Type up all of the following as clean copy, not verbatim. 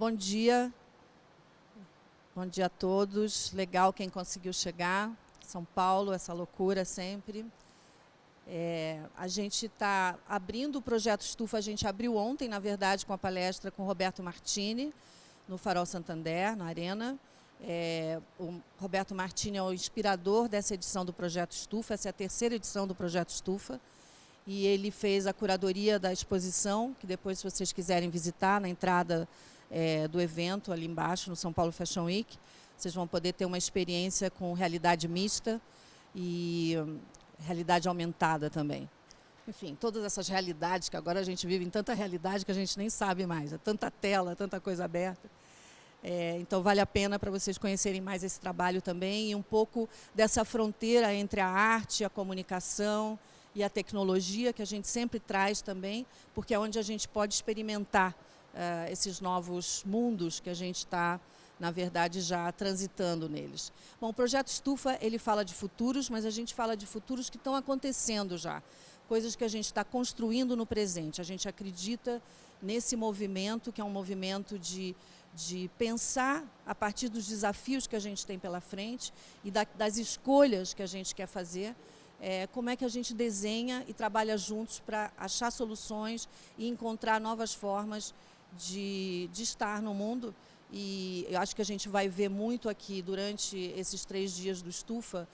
Bom dia. Bom dia a todos. Legal quem conseguiu chegar. São Paulo, essa loucura sempre. A gente está abrindo o Projeto Estufa, a gente abriu ontem, na verdade, com a palestra com o Roberto Martini, no Farol Santander, na Arena. O Roberto Martini é o inspirador dessa edição do Projeto Estufa, essa é a terceira edição do Projeto Estufa, e ele fez a curadoria da exposição, que depois, se vocês quiserem visitar, na entrada do evento, ali embaixo, no São Paulo Fashion Week, vocês vão poder ter uma experiência com realidade mista e realidade aumentada também. Enfim, todas essas realidades, que agora a gente vive em tanta realidade que a gente nem sabe mais, é tanta tela, tanta coisa aberta. Então vale a pena para vocês conhecerem mais esse trabalho também e um pouco dessa fronteira entre a arte, a comunicação e a tecnologia, que a gente sempre traz também, porque é onde a gente pode experimentar esses novos mundos que a gente está, na verdade, já transitando neles. Bom, o Projeto Estufa, ele fala de futuros, mas a gente fala de futuros que estão acontecendo já, coisas que a gente está construindo no presente. A gente acredita nesse movimento, que é um movimento de pensar a partir dos desafios que a gente tem pela frente e das escolhas que a gente quer fazer, como é que a gente desenha e trabalha juntos para achar soluções e encontrar novas formas de estar no mundo. E eu acho que a gente vai ver muito aqui, durante esses 3 dias do Estufa,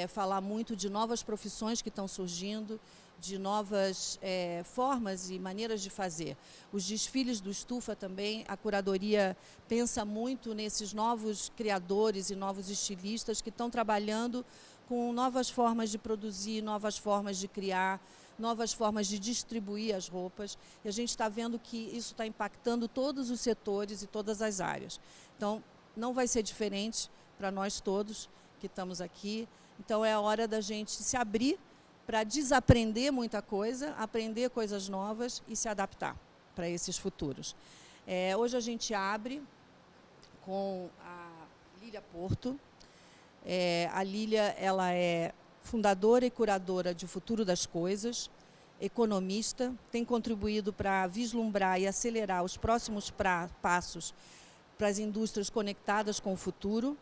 falar muito de novas profissões que estão surgindo, de novas formas e maneiras de fazer. Os desfiles do Estufa também, a curadoria pensa muito nesses novos criadores e novos estilistas que estão trabalhando com novas formas de produzir, novas formas de criar, novas formas de distribuir as roupas, e a gente está vendo que isso está impactando todos os setores e todas as áreas. Então, não vai ser diferente para nós todos que estamos aqui. Então, é a hora da gente se abrir para desaprender muita coisa, aprender coisas novas e se adaptar para esses futuros. Hoje a gente abre com a Lília Porto. A Lília, ela é fundadora e curadora de Futuro das Coisas, economista, tem contribuído para vislumbrar e acelerar os próximos passos para as indústrias conectadas com o futuro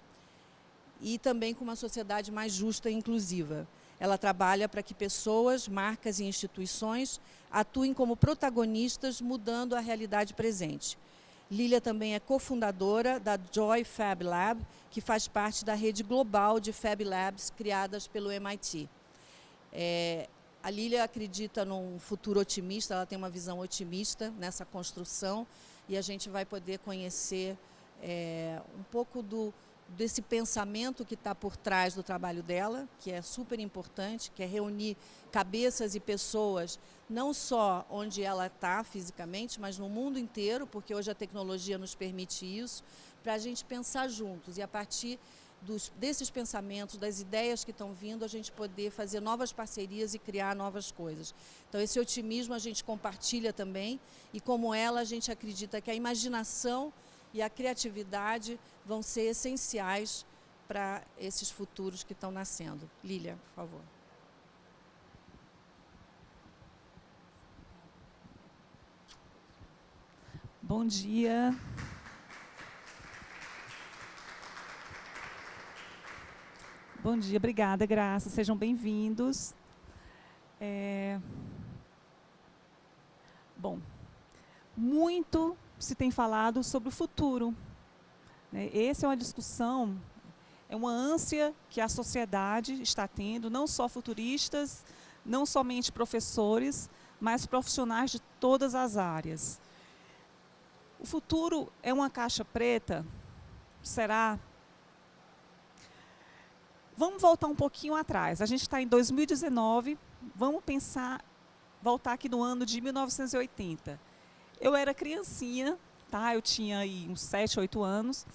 e também com uma sociedade mais justa e inclusiva. Ela trabalha para que pessoas, marcas e instituições atuem como protagonistas, mudando a realidade presente. Lília também é cofundadora da Joy Fab Lab, que faz parte da rede global de Fab Labs criadas pelo MIT. A Lília acredita num futuro otimista, ela tem uma visão otimista nessa construção, e a gente vai poder conhecer um pouco desse pensamento que está por trás do trabalho dela, que é super importante, que é reunir cabeças e pessoas, não só onde ela está fisicamente, mas no mundo inteiro, porque hoje a tecnologia nos permite isso, para a gente pensar juntos e a partir desses pensamentos, das ideias que estão vindo, a gente poder fazer novas parcerias e criar novas coisas. Então, esse otimismo a gente compartilha também, e como ela, a gente acredita que a imaginação e a criatividade vão ser essenciais para esses futuros que estão nascendo. Lília, por favor. Bom dia. Bom dia, obrigada, Graça. Sejam bem-vindos. Bom, muito se tem falado sobre o futuro. Essa é uma discussão, é uma ânsia que a sociedade está tendo, não só futuristas, não somente professores, mas profissionais de todas as áreas. O futuro é uma caixa preta? Será? Vamos voltar um pouquinho atrás. A gente está em 2019, vamos voltar aqui no ano de 1980. Eu era criancinha, tá? Eu tinha aí uns 7, 8 anos,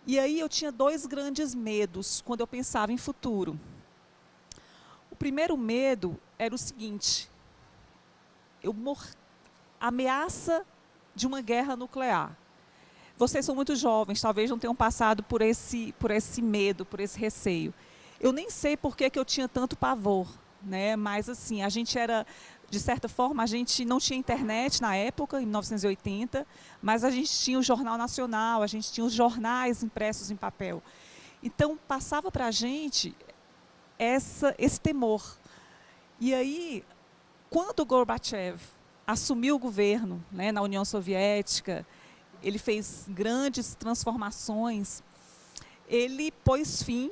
e aí eu tinha 2 grandes medos quando eu pensava em futuro. O primeiro medo era o seguinte: ameaça de uma guerra nuclear. Vocês são muito jovens, talvez não tenham passado por esse medo, por esse receio. Eu nem sei por que eu tinha tanto pavor, né? Mas assim, a gente De certa forma, a gente não tinha internet na época, em 1980, mas a gente tinha o Jornal Nacional, a gente tinha os jornais impressos em papel. Então, passava para a gente esse temor. E aí, quando Gorbachev assumiu o governo, né, na União Soviética, ele fez grandes transformações, ele pôs fim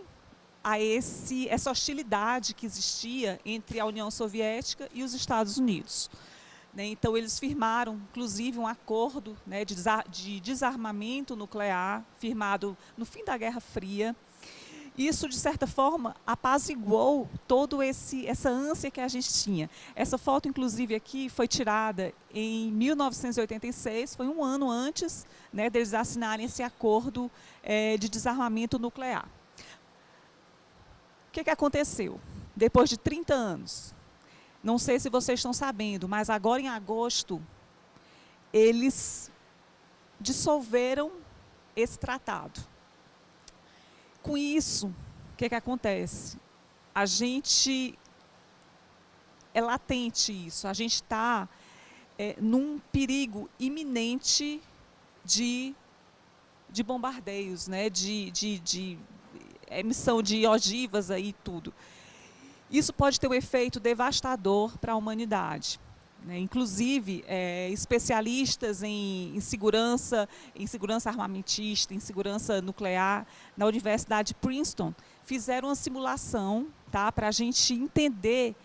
a essa hostilidade que existia entre a União Soviética e os Estados Unidos. Né, então, eles firmaram, inclusive, um acordo, né, de desarmamento nuclear, firmado no fim da Guerra Fria. Isso, de certa forma, apaziguou toda essa ânsia que a gente tinha. Essa foto, inclusive, aqui foi tirada em 1986, foi um ano antes, né, deles assinarem esse acordo de desarmamento nuclear. O que aconteceu? Depois de 30 anos, não sei se vocês estão sabendo, mas agora em agosto, eles dissolveram esse tratado. Com isso, o que acontece? É latente isso, a gente está num perigo iminente de bombardeios, né, de emissão de ogivas e tudo. Isso pode ter um efeito devastador para a humanidade. Né? Inclusive, especialistas em segurança armamentista, em segurança nuclear, na Universidade de Princeton, fizeram uma simulação, tá, para a gente entender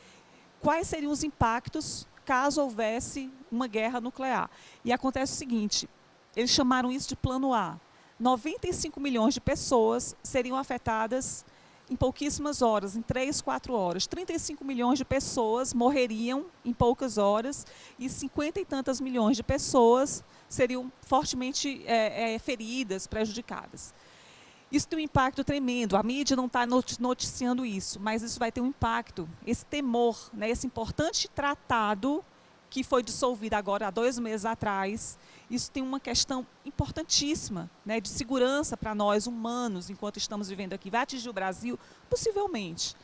quais seriam os impactos caso houvesse uma guerra nuclear. E acontece o seguinte, eles chamaram isso de plano A. 95 milhões de pessoas seriam afetadas em pouquíssimas horas, em 3, 4 horas. 35 milhões de pessoas morreriam em poucas horas e 50 e tantas milhões de pessoas seriam fortemente feridas, prejudicadas. Isso tem um impacto tremendo. A mídia não está noticiando isso, mas isso vai ter um impacto. Esse temor, né, esse importante tratado que foi dissolvido agora há 2 meses atrás, isso tem uma questão importantíssima, né, de segurança para nós humanos, enquanto estamos vivendo aqui. Vai atingir o Brasil? Possivelmente.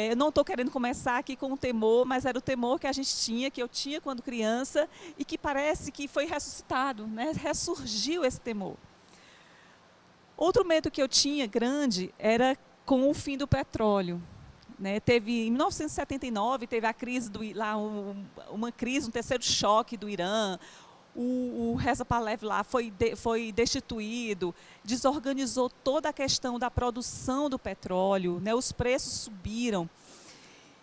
Eu não estou querendo começar aqui com um temor, mas era o temor que a gente tinha, que eu tinha quando criança, e que parece que foi ressuscitado, né, ressurgiu esse temor. Outro medo que eu tinha grande era com o fim do petróleo. Né, em 1979, teve a crise uma crise, um terceiro choque do Irã. O Reza Pahlavi lá foi destituído, desorganizou toda a questão da produção do petróleo, né, os preços subiram.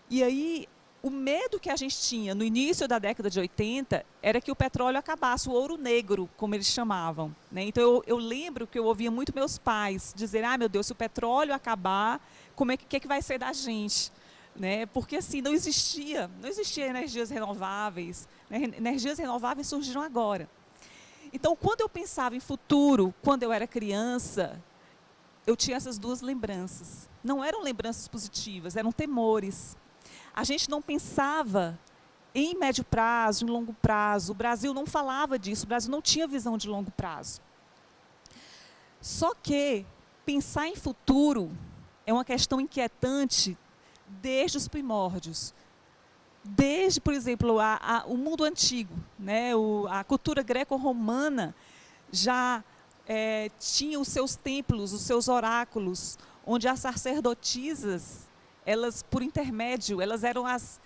E aí, o medo que a gente tinha no início da década de 80 era que o petróleo acabasse, o ouro negro, como eles chamavam. Né? Então, eu lembro que eu ouvia muito meus pais dizer, meu Deus, se o petróleo acabar, que vai ser da gente? Né? Porque assim, não existia energias renováveis. Né? Energias renováveis surgiram agora. Então, quando eu pensava em futuro, quando eu era criança, eu tinha essas 2 lembranças. Não eram lembranças positivas, eram temores. A gente não pensava em médio prazo, em longo prazo. O Brasil não falava disso, o Brasil não tinha visão de longo prazo. Só que pensar em futuro é uma questão inquietante desde os primórdios. Desde, por exemplo, o mundo antigo, né? A cultura greco-romana já tinha os seus templos, os seus oráculos, onde as sacerdotisas, elas, por intermédio, elas eram as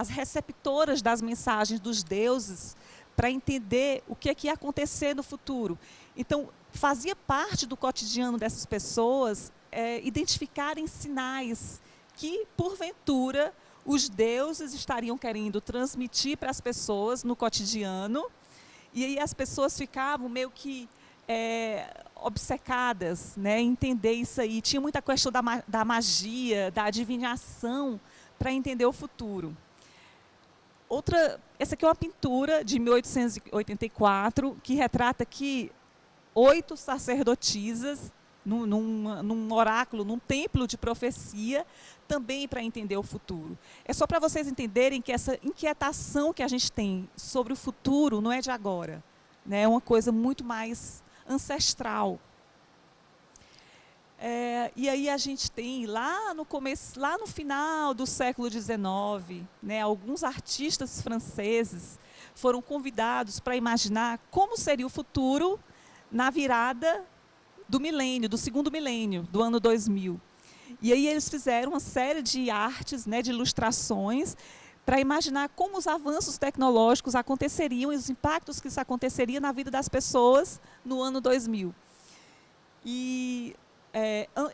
receptoras das mensagens dos deuses para entender o que ia acontecer no futuro. Então, fazia parte do cotidiano dessas pessoas identificarem sinais que, porventura, os deuses estariam querendo transmitir para as pessoas no cotidiano, e aí as pessoas ficavam meio que obcecadas, né, em entender isso aí. Tinha muita questão da magia, da adivinhação, para entender o futuro. Essa aqui é uma pintura de 1884, que retrata aqui 8 sacerdotisas, num oráculo, num templo de profecia, também para entender o futuro. É só para vocês entenderem que essa inquietação que a gente tem sobre o futuro não é de agora, né? É uma coisa muito mais ancestral. E aí a gente tem lá no começo, lá no final do século XIX, né, alguns artistas franceses foram convidados para imaginar como seria o futuro na virada do milênio, do segundo milênio, do ano 2000. E aí eles fizeram uma série de artes, né, de ilustrações, para imaginar como os avanços tecnológicos aconteceriam e os impactos que isso aconteceria na vida das pessoas no ano 2000. E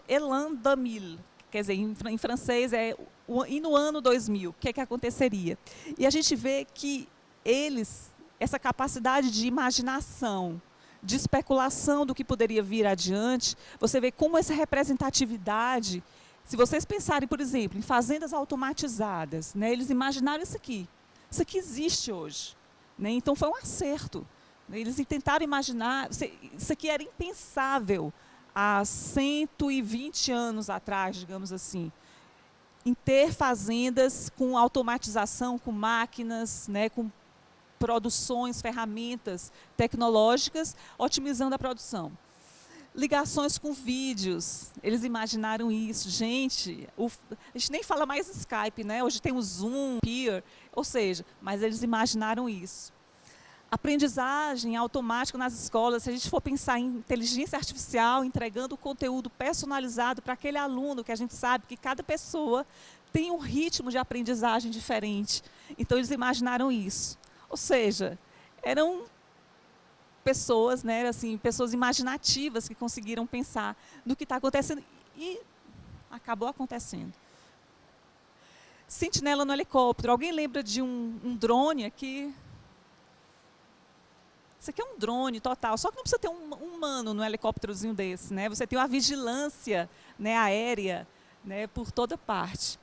Elan 2000, quer dizer, em francês e no ano 2000, o que é que aconteceria? E a gente vê que eles, essa capacidade de imaginação, de especulação do que poderia vir adiante, você vê como essa representatividade, se vocês pensarem, por exemplo, em fazendas automatizadas, né, eles imaginaram isso aqui existe hoje, né, então foi um acerto, né, eles tentaram imaginar, isso aqui era impensável há 120 anos atrás, digamos assim, em ter fazendas com automatização, com máquinas, né, com produções, ferramentas tecnológicas, otimizando a produção. Ligações com vídeos, eles imaginaram isso. Gente, a gente nem fala mais Skype, né? Hoje tem o Zoom, Peer, ou seja, mas eles imaginaram isso. Aprendizagem automática nas escolas, se a gente for pensar em inteligência artificial, entregando conteúdo personalizado para aquele aluno, que a gente sabe que cada pessoa tem um ritmo de aprendizagem diferente. Então, eles imaginaram isso. Ou seja, eram pessoas, né, assim, pessoas imaginativas que conseguiram pensar no que está acontecendo e acabou acontecendo. Sentinela no helicóptero. Alguém lembra de um drone aqui? Isso aqui é um drone total, só que não precisa ter um humano no helicópterozinho desse, né? Você tem uma vigilância, né, aérea, né, por toda parte.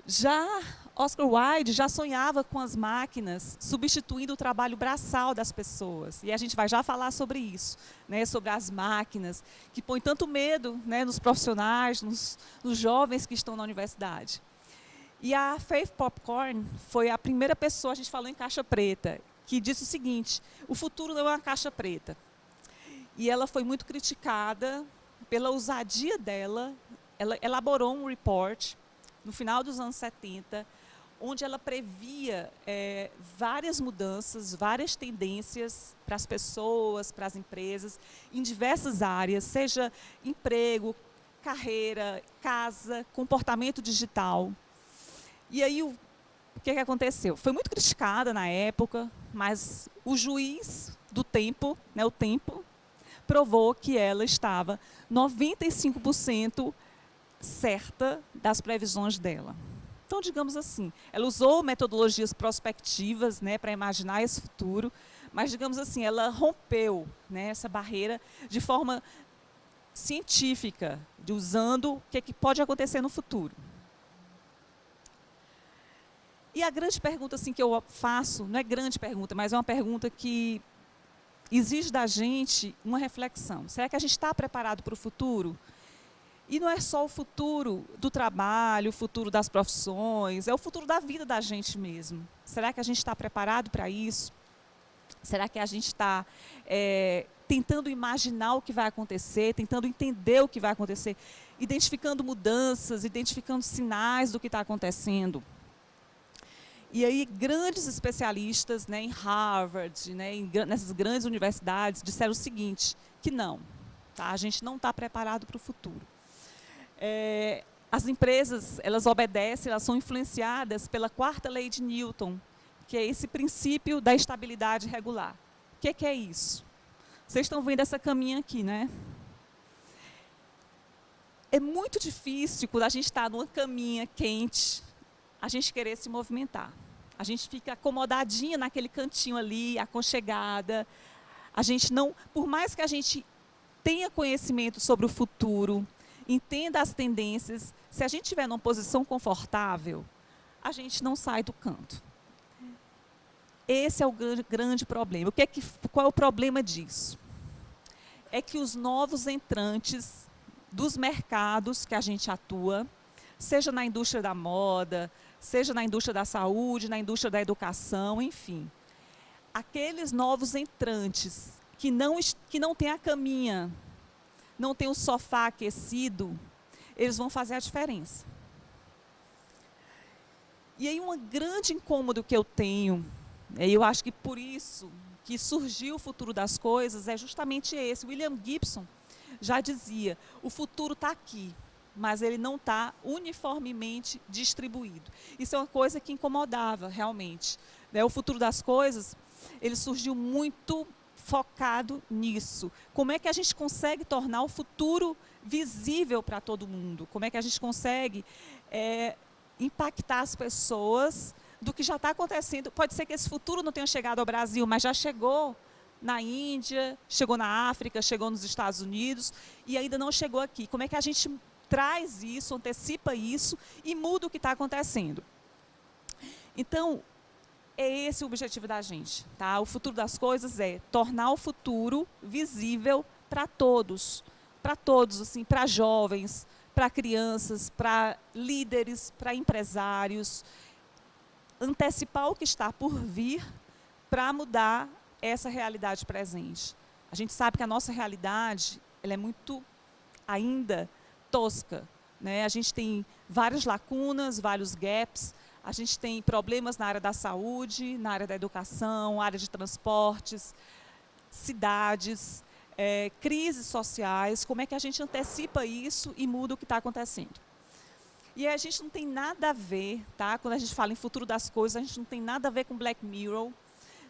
Já Oscar Wilde já sonhava com as máquinas substituindo o trabalho braçal das pessoas. E a gente vai já falar sobre isso, né, sobre as máquinas, que põem tanto medo, né, nos profissionais, nos jovens que estão na universidade. E a Faith Popcorn foi a primeira pessoa, a gente falou em caixa preta, que disse o seguinte: o futuro não é uma caixa preta. E ela foi muito criticada pela ousadia dela. Ela elaborou um report no final dos anos 70, onde ela previa várias mudanças, várias tendências para as pessoas, para as empresas, em diversas áreas, seja emprego, carreira, casa, comportamento digital. E aí o que aconteceu? Foi muito criticada na época, mas o juiz do tempo, né, o tempo, provou que ela estava 95% certa das previsões dela. Então, digamos assim, ela usou metodologias prospectivas, né, para imaginar esse futuro, mas, digamos assim, ela rompeu, né, essa barreira de forma científica, usando o que pode acontecer no futuro. E a grande pergunta assim, que eu faço, não é grande pergunta, mas é uma pergunta que exige da gente uma reflexão. Será que a gente está preparado para o futuro? E não é só o futuro do trabalho, o futuro das profissões, é o futuro da vida da gente mesmo. Será que a gente está preparado para isso? Será que a gente está tentando imaginar o que vai acontecer, tentando entender o que vai acontecer, identificando mudanças, identificando sinais do que está acontecendo? E aí, grandes especialistas, né, em Harvard, né, nessas grandes universidades, disseram o seguinte, que não, tá? A gente não está preparado para o futuro. As empresas, elas obedecem, elas são influenciadas pela quarta lei de Newton, que é esse princípio da estabilidade regular. O que é isso? Vocês estão vendo essa caminha aqui, né? É muito difícil, quando a gente está numa caminha quente, a gente querer se movimentar. A gente fica acomodadinha naquele cantinho ali, aconchegada. A gente não, por mais que a gente tenha conhecimento sobre o futuro, entenda as tendências, se a gente estiver numa posição confortável, a gente não sai do canto. Esse é o grande problema. Qual é o problema disso? É que os novos entrantes dos mercados que a gente atua, seja na indústria da moda, seja na indústria da saúde, na indústria da educação, enfim. Aqueles novos entrantes que não têm a caminha não tem um sofá aquecido, eles vão fazer a diferença. E aí um grande incômodo que eu tenho, eu acho que por isso que surgiu o futuro das coisas, é justamente esse. William Gibson já dizia, o futuro está aqui, mas ele não está uniformemente distribuído. Isso é uma coisa que incomodava realmente. O futuro das coisas, ele surgiu muito focado nisso. Como é que a gente consegue tornar o futuro visível para todo mundo? Como é que a gente consegue impactar as pessoas do que já está acontecendo? Pode ser que esse futuro não tenha chegado ao Brasil, mas já chegou na Índia, chegou na África, chegou nos Estados Unidos e ainda não chegou aqui. Como é que a gente traz isso, antecipa isso e muda o que está acontecendo? Então, é esse o objetivo da gente, tá? O futuro das coisas é tornar o futuro visível para todos, assim, para jovens, para crianças, para líderes, para empresários, antecipar o que está por vir para mudar essa realidade presente. A gente sabe que a nossa realidade ela é muito ainda tosca, né? A gente tem várias lacunas, vários gaps, a gente tem problemas na área da saúde, na área da educação, área de transportes, cidades, crises sociais. Como é que a gente antecipa isso e muda o que está acontecendo? E a gente não tem nada a ver, tá? Quando a gente fala em futuro das coisas, a gente não tem nada a ver com Black Mirror,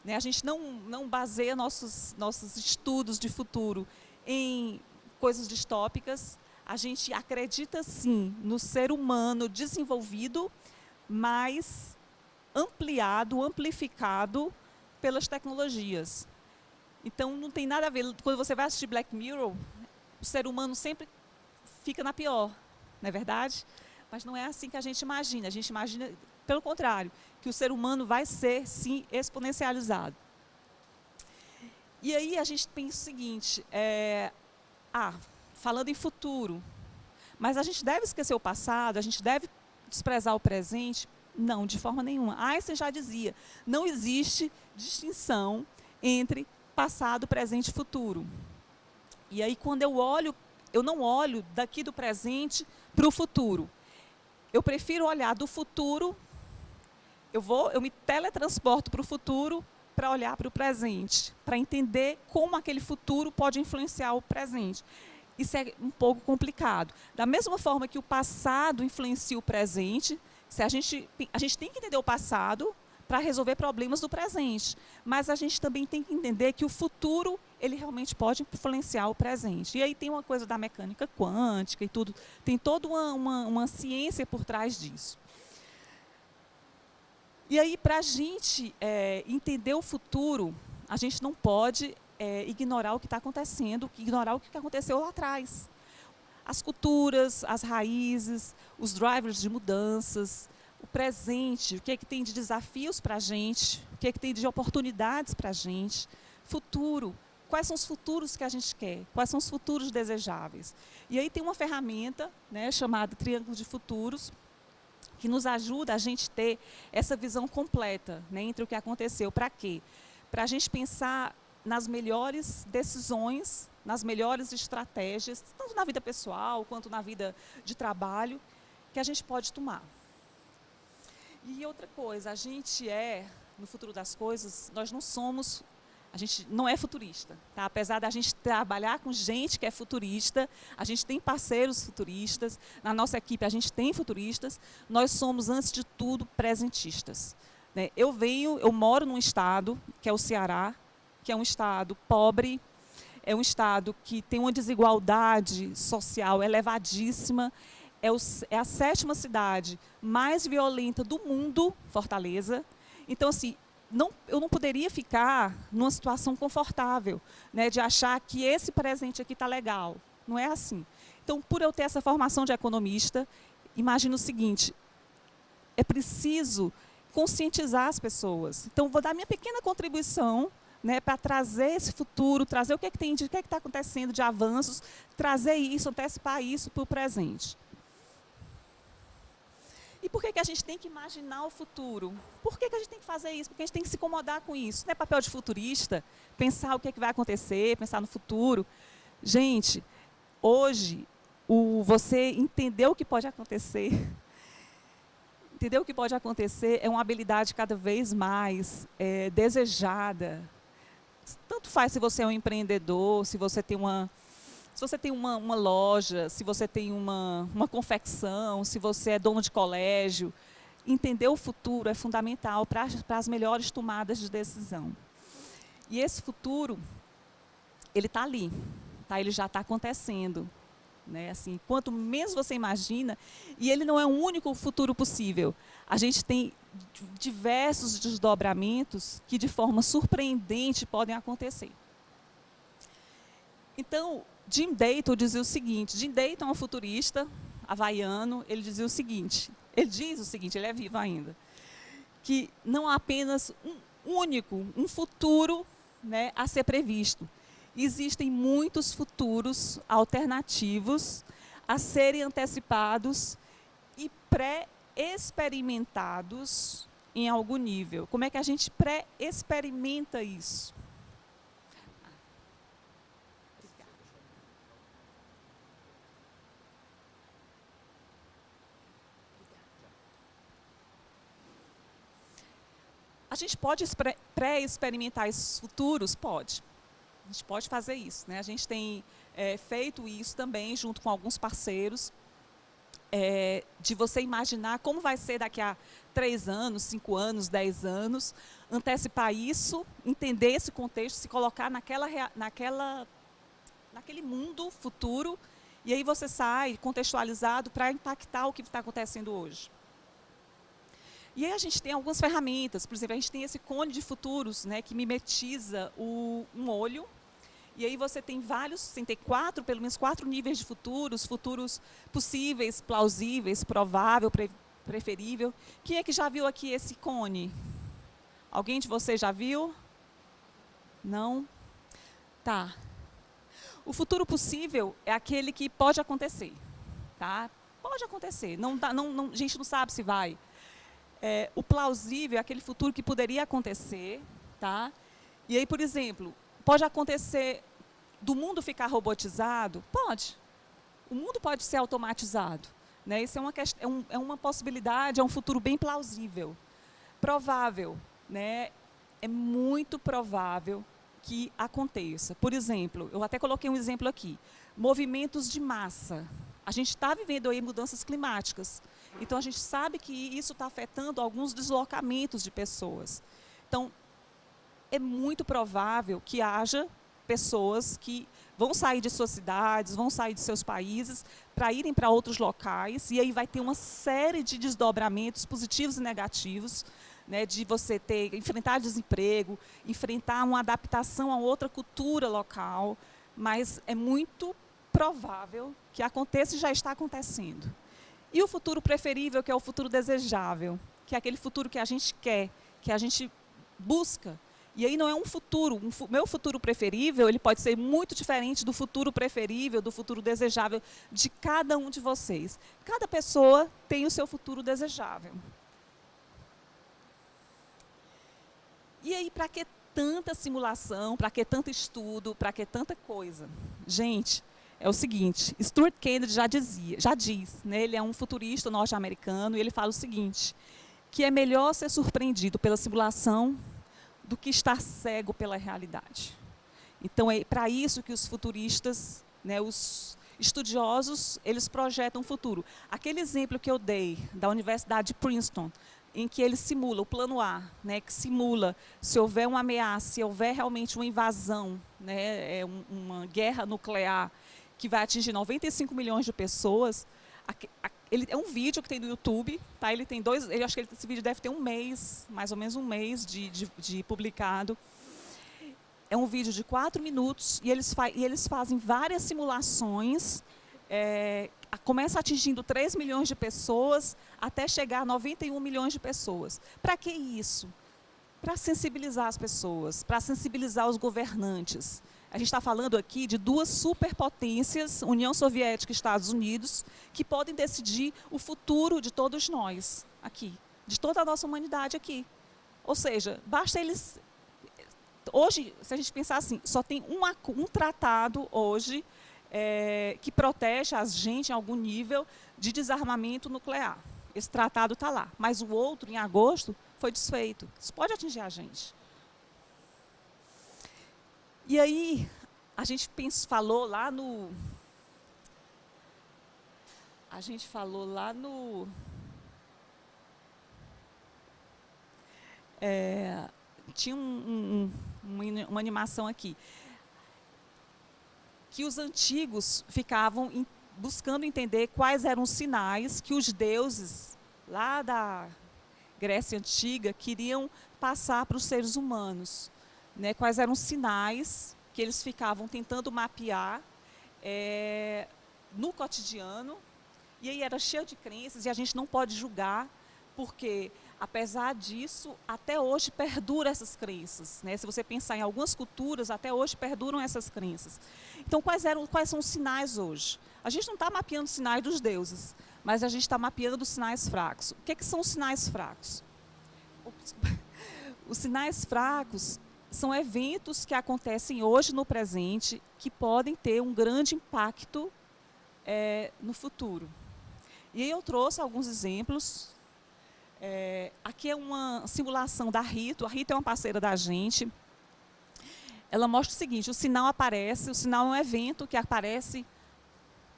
né? A gente não baseia nossos estudos de futuro em coisas distópicas. A gente acredita, sim, no ser humano desenvolvido, mas ampliado, amplificado pelas tecnologias. Então, não tem nada a ver. Quando você vai assistir Black Mirror, o ser humano sempre fica na pior, não é verdade? Mas não é assim que a gente imagina. A gente imagina, pelo contrário, que o ser humano vai ser, sim, exponencializado. E aí a gente pensa o seguinte, falando em futuro, mas a gente deve esquecer o passado, a gente deve desprezar o presente? Não, de forma nenhuma. Einstein já dizia, não existe distinção entre passado, presente e futuro. E aí quando eu olho, eu não olho daqui do presente para o futuro. Eu prefiro olhar do futuro, eu me teletransporto para o futuro para olhar para o presente, para entender como aquele futuro pode influenciar o presente. Isso é um pouco complicado. Da mesma forma que o passado influencia o presente, a gente tem que entender o passado para resolver problemas do presente, mas a gente também tem que entender que o futuro ele realmente pode influenciar o presente. E aí tem uma coisa da mecânica quântica e tudo, tem toda uma ciência por trás disso. E aí, para a gente entender o futuro, a gente não pode ignorar o que está acontecendo, ignorar o que aconteceu lá atrás. As culturas, as raízes, os drivers de mudanças, o presente, o que é que tem de desafios para a gente, o que é que tem de oportunidades para a gente, futuro, quais são os futuros que a gente quer, quais são os futuros desejáveis. E aí tem uma ferramenta, né, chamada Triângulo de Futuros, que nos ajuda a gente ter essa visão completa, né, entre o que aconteceu. Para quê? Para a gente pensar nas melhores decisões, nas melhores estratégias, tanto na vida pessoal quanto na vida de trabalho, que a gente pode tomar. E outra coisa, a gente no futuro das coisas, nós não somos, a gente não é futurista, tá? Apesar da gente trabalhar com gente que é futurista, a gente tem parceiros futuristas, na nossa equipe a gente tem futuristas, nós somos, antes de tudo, presentistas, né? Eu moro num estado, que é o Ceará, que é um estado pobre, é um estado que tem uma desigualdade social elevadíssima, é a 7ª cidade mais violenta do mundo, Fortaleza. Então, assim, eu não poderia ficar numa situação confortável, né, de achar que esse presente aqui está legal. Não é assim. Então, por eu ter essa formação de economista, imagino o seguinte, é preciso conscientizar as pessoas. Então, vou dar minha pequena contribuição, né, para trazer esse futuro, trazer o que está acontecendo de avanços, trazer isso, antecipar isso para o presente. E por que a gente tem que imaginar o futuro? Por que a gente tem que fazer isso? Porque a gente tem que se incomodar com isso. Não é papel de futurista, pensar o que vai acontecer, pensar no futuro. Gente, Hoje, você entender o que pode acontecer, entender o que pode acontecer é uma habilidade cada vez mais desejada. Tanto faz se você é um empreendedor, se você tem uma loja, se você tem uma confecção, se você é dono de colégio. Entender o futuro é fundamental para as melhores tomadas de decisão. E esse futuro, ele está ali, tá? Ele já está acontecendo. Né? Assim, quanto menos você imagina, e ele não é o único futuro possível. A gente tem diversos desdobramentos que, de forma surpreendente, podem acontecer. Então, Jim Dayton dizia o seguinte, Jim Dayton é um futurista havaiano, ele diz o seguinte, ele é vivo ainda, que não há apenas um futuro, né, a ser previsto. Existem muitos futuros alternativos a serem antecipados e pré-experimentados em algum nível. Como é que a gente pré-experimenta isso? A gente pode pré-experimentar esses futuros? Pode. A gente pode fazer isso. Né? A gente tem feito isso também, junto com alguns parceiros, de você imaginar como vai ser daqui a 3 anos, 5 anos, 10 anos, antecipar isso, entender esse contexto, se colocar naquele mundo futuro, e aí você sai contextualizado para impactar o que está acontecendo hoje. E aí a gente tem algumas ferramentas, por exemplo, a gente tem esse cone de futuros, né, que mimetiza um olho, e aí você tem pelo menos 4 níveis de futuros possíveis, plausíveis, provável, preferível. Quem é que já viu aqui esse cone? Alguém de vocês já viu? Não? Tá. O futuro possível é aquele que pode acontecer, tá? Pode acontecer, a gente não sabe se vai. O plausível é aquele futuro que poderia acontecer, tá? E aí, por exemplo, pode acontecer do mundo ficar robotizado? Pode. O mundo pode ser automatizado, né? Isso é uma possibilidade, é um futuro bem plausível. Provável, né? É muito provável que aconteça. Por exemplo, eu até coloquei um exemplo aqui, movimentos de massa. A gente está vivendo aí mudanças climáticas. Então, a gente sabe que isso está afetando alguns deslocamentos de pessoas. Então, é muito provável que haja pessoas que vão sair de suas cidades, vão sair de seus países, para irem para outros locais, e aí vai ter uma série de desdobramentos positivos e negativos, né, de você enfrentar desemprego, enfrentar uma adaptação a outra cultura local, mas é muito provável que aconteça e já está acontecendo. E o futuro preferível, que é o futuro desejável, que é aquele futuro que a gente quer, que a gente busca. E aí não é um futuro, meu futuro preferível, ele pode ser muito diferente do futuro preferível, do futuro desejável de cada um de vocês. Cada pessoa tem o seu futuro desejável. E aí, para que tanta simulação, para que tanto estudo, para que tanta coisa? Gente, é o seguinte, Stuart Kennedy já diz, né, ele é um futurista norte-americano, e ele fala o seguinte, que é melhor ser surpreendido pela simulação do que estar cego pela realidade. Então, é para isso que os futuristas, né, os estudiosos, eles projetam o futuro. Aquele exemplo que eu dei da Universidade de Princeton, em que ele simula o plano A, né, que simula se houver uma ameaça, se houver realmente uma invasão, né, uma guerra nuclear, que vai atingir 95 milhões de pessoas. É um vídeo que tem no YouTube, tá? Eu acho que esse vídeo deve ter um mês, mais ou menos um mês de publicado. É um vídeo de 4 minutos e eles fazem várias simulações, começa atingindo 3 milhões de pessoas até chegar a 91 milhões de pessoas. Para que isso? Para sensibilizar as pessoas, para sensibilizar os governantes. A gente está falando aqui de 2 superpotências, União Soviética e Estados Unidos, que podem decidir o futuro de todos nós aqui, de toda a nossa humanidade aqui. Ou seja, basta eles... Hoje, se a gente pensar assim, só tem um tratado hoje que protege a gente em algum nível de desarmamento nuclear. Esse tratado está lá, mas o outro, em agosto, foi desfeito. Isso pode atingir a gente. E aí, a gente falou lá no... tinha uma animação aqui, que os antigos ficavam buscando entender quais eram os sinais que os deuses lá da Grécia Antiga queriam passar para os seres humanos, né? Quais eram os sinais que eles ficavam tentando mapear no cotidiano, e aí era cheio de crenças, e a gente não pode julgar, porque, apesar disso, até hoje perduram essas crenças, né? Se você pensar em algumas culturas, até hoje perduram essas crenças. Então, quais são os sinais hoje? A gente não está mapeando os sinais dos deuses, mas a gente está mapeando os sinais fracos. O que são os sinais fracos? Os sinais fracos são eventos que acontecem hoje no presente, que podem ter um grande impacto no futuro. E aí eu trouxe alguns exemplos. Aqui é uma simulação da Rito. A Rito é uma parceira da gente. Ela mostra o seguinte: o sinal é um evento que aparece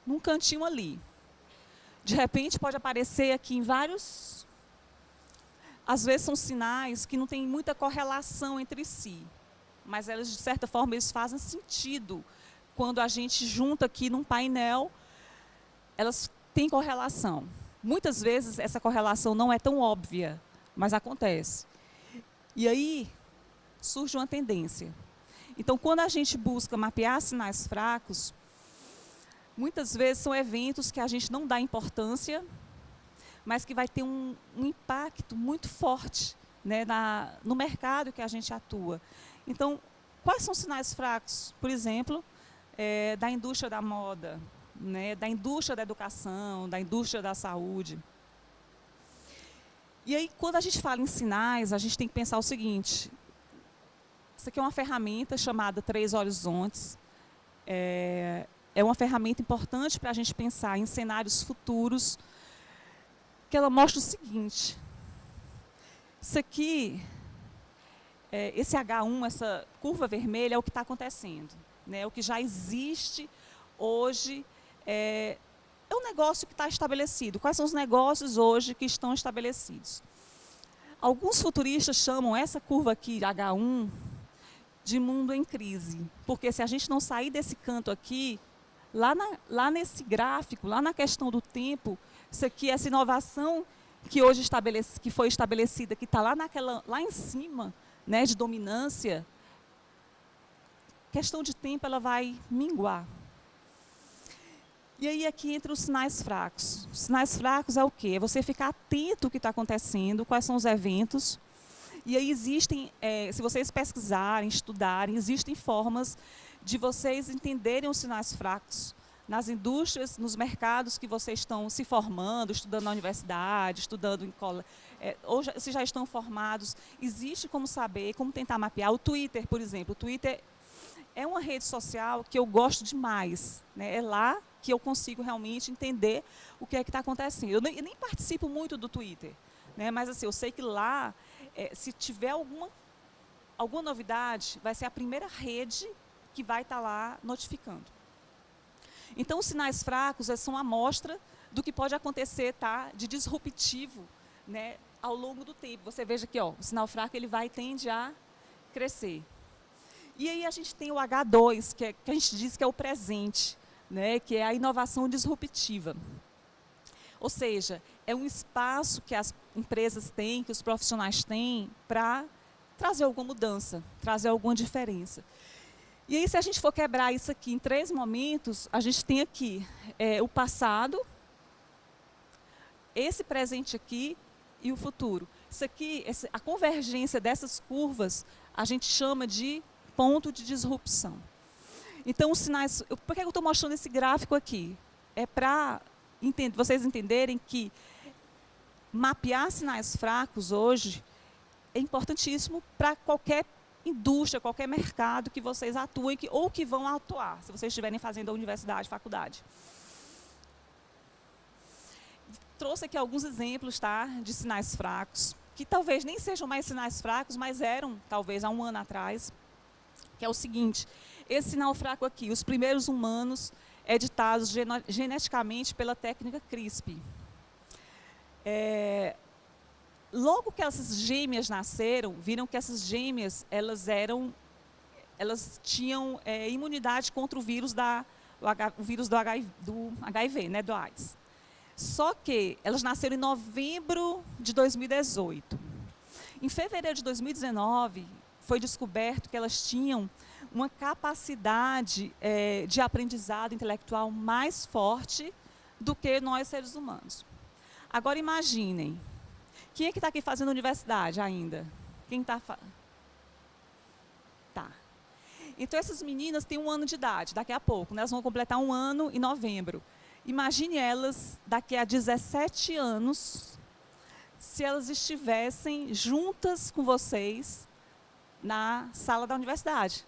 num cantinho ali. De repente pode aparecer aqui em vários... Às vezes são sinais que não têm muita correlação entre si, mas elas, de certa forma, eles fazem sentido. Quando a gente junta aqui num painel, elas têm correlação. Muitas vezes essa correlação não é tão óbvia, mas acontece. E aí surge uma tendência. Então, quando a gente busca mapear sinais fracos, muitas vezes são eventos que a gente não dá importância, mas que vai ter um impacto muito forte, né, no mercado que a gente atua. Então, quais são os sinais fracos? Por exemplo, da indústria da moda, né, da indústria da educação, da indústria da saúde. E aí, quando a gente fala em sinais, a gente tem que pensar o seguinte: isso aqui é uma ferramenta chamada 3 Horizontes. É uma ferramenta importante para a gente pensar em cenários futuros, que ela mostra o seguinte: isso aqui, esse H1, essa curva vermelha, é o que está acontecendo, né? O que já existe hoje, é um negócio que está estabelecido. Quais são os negócios hoje que estão estabelecidos? Alguns futuristas chamam essa curva aqui, H1, de mundo em crise, porque se a gente não sair desse canto aqui, lá nesse gráfico, lá na questão do tempo, isso aqui, essa inovação que hoje que foi estabelecida, que está lá em cima, né, de dominância, questão de tempo, ela vai minguar. E aí aqui entra os sinais fracos. Os sinais fracos é o quê? É você ficar atento ao que está acontecendo, quais são os eventos. E aí existem, se vocês pesquisarem, estudarem, existem formas de vocês entenderem os sinais fracos nas indústrias, nos mercados que vocês estão se formando, estudando na universidade, estudando em ou se já estão formados. Existe como saber, como tentar mapear. O Twitter, por exemplo. O Twitter é uma rede social que eu gosto demais, né? É lá que eu consigo realmente entender o que é que está acontecendo. Eu nem participo muito do Twitter, né? Mas assim, eu sei que lá, se tiver alguma novidade, vai ser a primeira rede que vai estar lá notificando. Então, os sinais fracos são uma amostra do que pode acontecer, tá, de disruptivo, né, ao longo do tempo. Você veja aqui, ó, o sinal fraco ele tende a crescer. E aí a gente tem o H2, que a gente diz que é o presente, né, que é a inovação disruptiva. Ou seja, é um espaço que as empresas têm, que os profissionais têm, para trazer alguma mudança, trazer alguma diferença. E aí, se a gente for quebrar isso aqui em 3 momentos, a gente tem aqui o passado, esse presente aqui e o futuro. Isso aqui, a convergência dessas curvas, a gente chama de ponto de disrupção. Então, os sinais... Por que eu estou mostrando esse gráfico aqui? É para vocês entenderem que mapear sinais fracos hoje é importantíssimo para qualquer indústria, qualquer mercado que vocês atuem ou que vão atuar, se vocês estiverem fazendo a universidade, faculdade. Trouxe aqui alguns exemplos, tá, de sinais fracos, que talvez nem sejam mais sinais fracos, mas eram, talvez, há um ano atrás, que é o seguinte: esse sinal fraco aqui, os primeiros humanos editados geneticamente pela técnica CRISPR. Logo que essas gêmeas nasceram, viram que essas gêmeas elas tinham imunidade contra o vírus do HIV, né, do AIDS. Só que elas nasceram em novembro de 2018. Em fevereiro de 2019, foi descoberto que elas tinham uma capacidade de aprendizado intelectual mais forte do que nós, seres humanos. Agora, imaginem, quem é que está aqui fazendo universidade ainda? Quem está Tá. Então, essas meninas têm 1 ano de idade, daqui a pouco, né? Elas vão completar 1 ano em novembro. Imagine elas, daqui a 17 anos, se elas estivessem juntas com vocês na sala da universidade.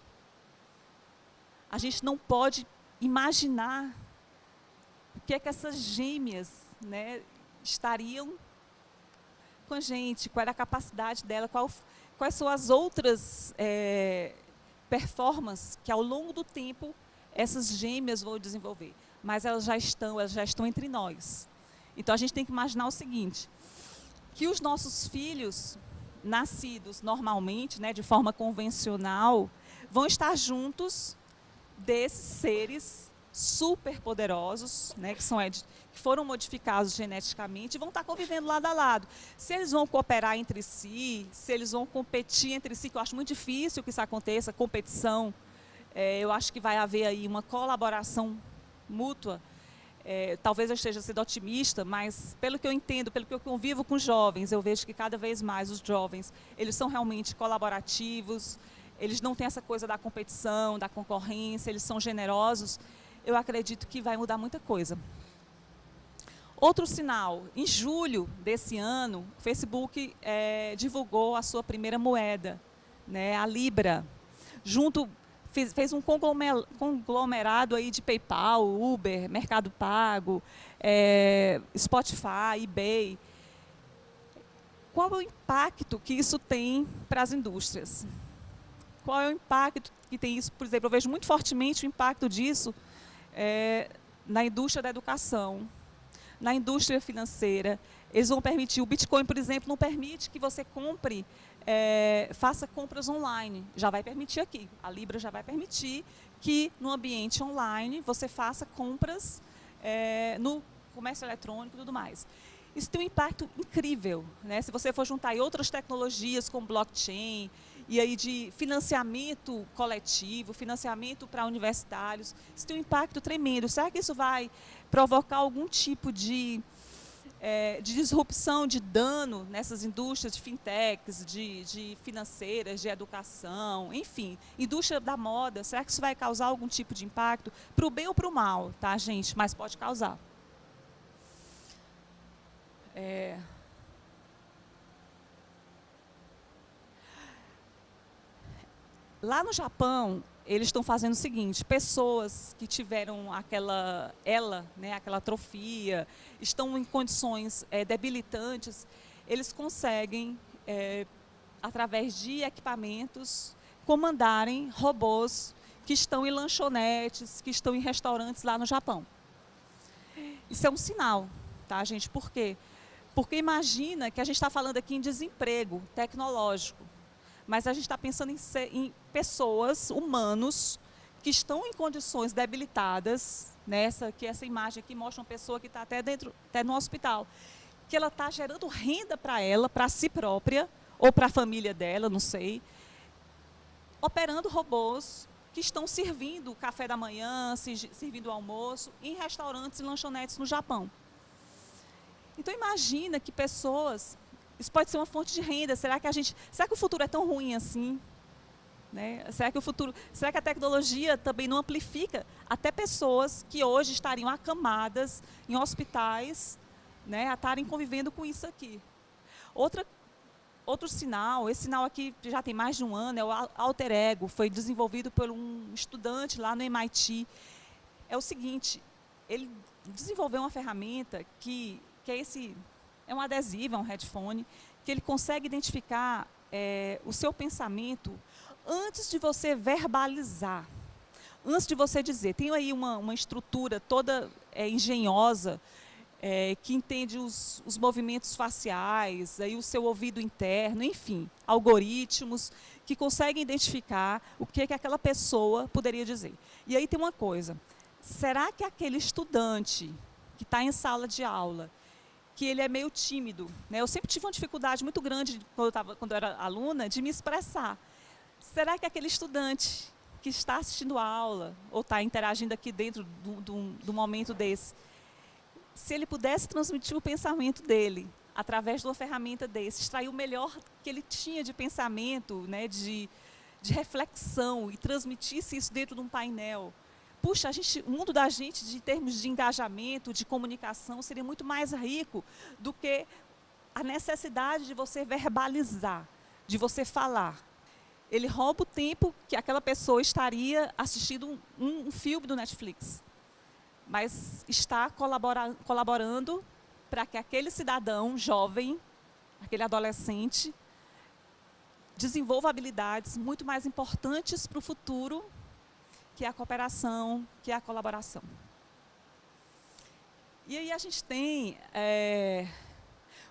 A gente não pode imaginar o que é que essas gêmeas, né, estariam com a gente, qual era a capacidade dela, quais são as outras performances que ao longo do tempo essas gêmeas vão desenvolver. Mas elas já estão entre nós. Então a gente tem que imaginar o seguinte, que os nossos filhos, nascidos normalmente, né, de forma convencional, vão estar juntos desses seres superpoderosos, né, que foram modificados geneticamente e vão estar convivendo lado a lado. Se eles vão cooperar entre si, se eles vão competir entre si, que eu acho muito difícil que isso aconteça, competição, eu acho que vai haver aí uma colaboração mútua. Talvez eu esteja sendo otimista, mas pelo que eu entendo, pelo que eu convivo com jovens, eu vejo que cada vez mais os jovens, eles são realmente colaborativos, eles não têm essa coisa da competição, da concorrência, eles são generosos. Eu acredito que vai mudar muita coisa. Outro sinal, em julho desse ano, o Facebook divulgou a sua primeira moeda, né, a Libra. Fez um conglomerado aí de PayPal, Uber, Mercado Pago, Spotify, eBay. Qual é o impacto que isso tem para as indústrias? Qual é o impacto que tem isso? Por exemplo, eu vejo muito fortemente o impacto disso na indústria da educação, na indústria financeira. Eles vão permitir, o Bitcoin, por exemplo, não permite que você compre, faça compras online. Já vai permitir aqui. A Libra já vai permitir que no ambiente online você faça compras no comércio eletrônico e tudo mais. Isso tem um impacto incrível, né? Se você for juntar aí outras tecnologias como blockchain, e aí de financiamento coletivo, financiamento para universitários, isso tem um impacto tremendo. Será que isso vai provocar algum tipo de disrupção, de dano nessas indústrias de fintechs, de financeiras, de educação, enfim, indústria da moda? Será que isso vai causar algum tipo de impacto? Para o bem ou para o mal, tá, gente? Mas pode causar. Lá no Japão, eles estão fazendo o seguinte: pessoas que tiveram aquela atrofia, estão em condições debilitantes, eles conseguem, através de equipamentos, comandarem robôs que estão em lanchonetes, que estão em restaurantes lá no Japão. Isso é um sinal, tá, gente? Por quê? Porque imagina que a gente está falando aqui em desemprego tecnológico, mas a gente está pensando em pessoas, humanos, que estão em condições debilitadas, né? Essa imagem aqui mostra uma pessoa que está até no hospital, que ela está gerando renda para ela, para si própria, ou para a família dela, não sei, operando robôs que estão servindo o café da manhã, servindo o almoço, em restaurantes e lanchonetes no Japão. Então imagina que pessoas... Isso pode ser uma fonte de renda. Será que o futuro é tão ruim assim? Né? Será que a tecnologia também não amplifica até pessoas que hoje estariam acamadas em hospitais, né, a estarem convivendo com isso aqui? Outra Outro sinal, esse sinal aqui já tem mais de um ano, é o alter ego, foi desenvolvido por um estudante lá no MIT. É o seguinte, ele desenvolveu uma ferramenta que é um adesivo, é um headphone, que ele consegue identificar o seu pensamento antes de você verbalizar, antes de você dizer. Tem aí uma estrutura toda engenhosa, que entende os movimentos faciais, aí o seu ouvido interno, enfim, algoritmos que conseguem identificar o que aquela pessoa poderia dizer. E aí tem uma coisa, será que aquele estudante que está em sala de aula, que ele é meio tímido, né? Eu sempre tive uma dificuldade muito grande, quando eu era aluna, de me expressar. Será que aquele estudante que está assistindo a aula, ou está interagindo aqui dentro do momento desse, se ele pudesse transmitir o pensamento dele, através de uma ferramenta desse, extrair o melhor que ele tinha de pensamento, né, de reflexão, e transmitisse isso dentro de um painel, puxa, o mundo da gente, de termos de engajamento, de comunicação, seria muito mais rico do que a necessidade de você verbalizar, de você falar. Ele rouba o tempo que aquela pessoa estaria assistindo um filme do Netflix, mas está colaborando para que aquele cidadão jovem, aquele adolescente, desenvolva habilidades muito mais importantes para o futuro, que é a cooperação, que é a colaboração. E aí a gente tem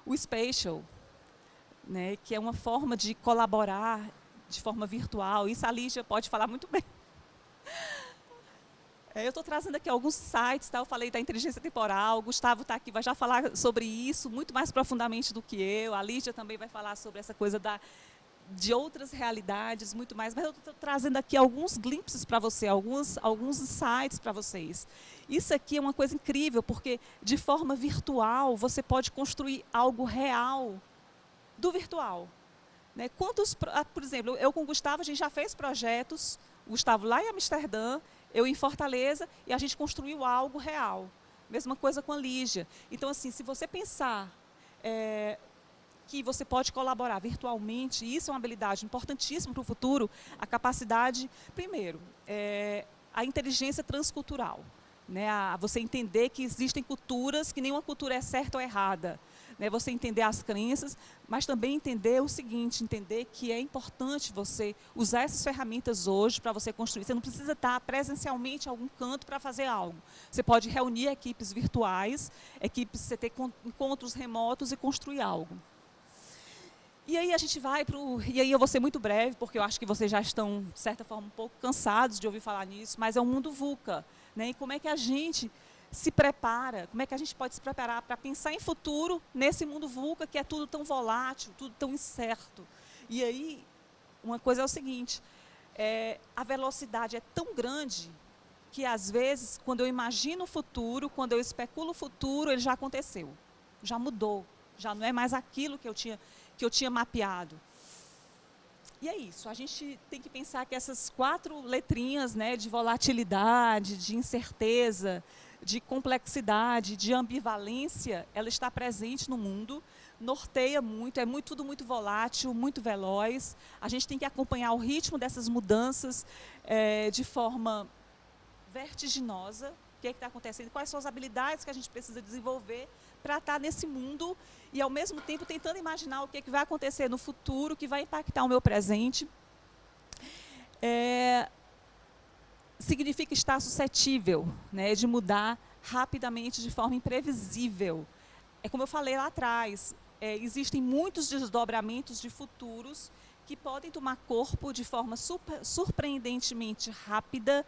o Spatial, né, que é uma forma de colaborar de forma virtual. Isso a Lígia pode falar muito bem. Eu estou trazendo aqui alguns sites, tá? Eu falei da inteligência temporal, o Gustavo está aqui, vai já falar sobre isso muito mais profundamente do que eu, a Lígia também vai falar sobre essa coisa de outras realidades, muito mais, mas eu estou trazendo aqui alguns glimpses para você, alguns insights para vocês. Isso aqui é uma coisa incrível, porque de forma virtual você pode construir algo real do virtual. Né? Por exemplo, eu com o Gustavo, a gente já fez projetos, o Gustavo lá em Amsterdã, eu em Fortaleza, e a gente construiu algo real. Mesma coisa com a Lígia. Então, assim, se você pensar que você pode colaborar virtualmente, isso é uma habilidade importantíssima para o futuro, a capacidade, primeiro, a inteligência transcultural. Né? Você entender que existem culturas, que nenhuma cultura é certa ou errada. Né? Você entender as crenças, mas também entender o seguinte, entender que é importante você usar essas ferramentas hoje para você construir. Você não precisa estar presencialmente em algum canto para fazer algo. Você pode reunir equipes virtuais, você ter encontros remotos e construir algo. E aí a gente vai e aí eu vou ser muito breve, porque eu acho que vocês já estão, de certa forma, um pouco cansados de ouvir falar nisso, mas é um mundo VUCA. Né? E como é que a gente se prepara, como é que a gente pode se preparar para pensar em futuro nesse mundo VUCA, que é tudo tão volátil, tudo tão incerto. E aí, uma coisa é o seguinte, a velocidade é tão grande que, às vezes, quando eu imagino o futuro, quando eu especulo o futuro, ele já aconteceu, já mudou, já não é mais aquilo que eu tinha mapeado. E é isso, a gente tem que pensar que essas 4 letrinhas, né, de volatilidade, de incerteza, de complexidade, de ambivalência, ela está presente no mundo, norteia muito, tudo muito volátil, muito veloz. A gente tem que acompanhar o ritmo dessas mudanças de forma vertiginosa. O que está acontecendo? Quais são as habilidades que a gente precisa desenvolver para estar nesse mundo e, ao mesmo tempo, tentando imaginar o que vai acontecer no futuro, que vai impactar o meu presente. Significa estar suscetível, né, de mudar rapidamente, de forma imprevisível. É como eu falei lá atrás, existem muitos desdobramentos de futuros que podem tomar corpo de forma surpreendentemente rápida,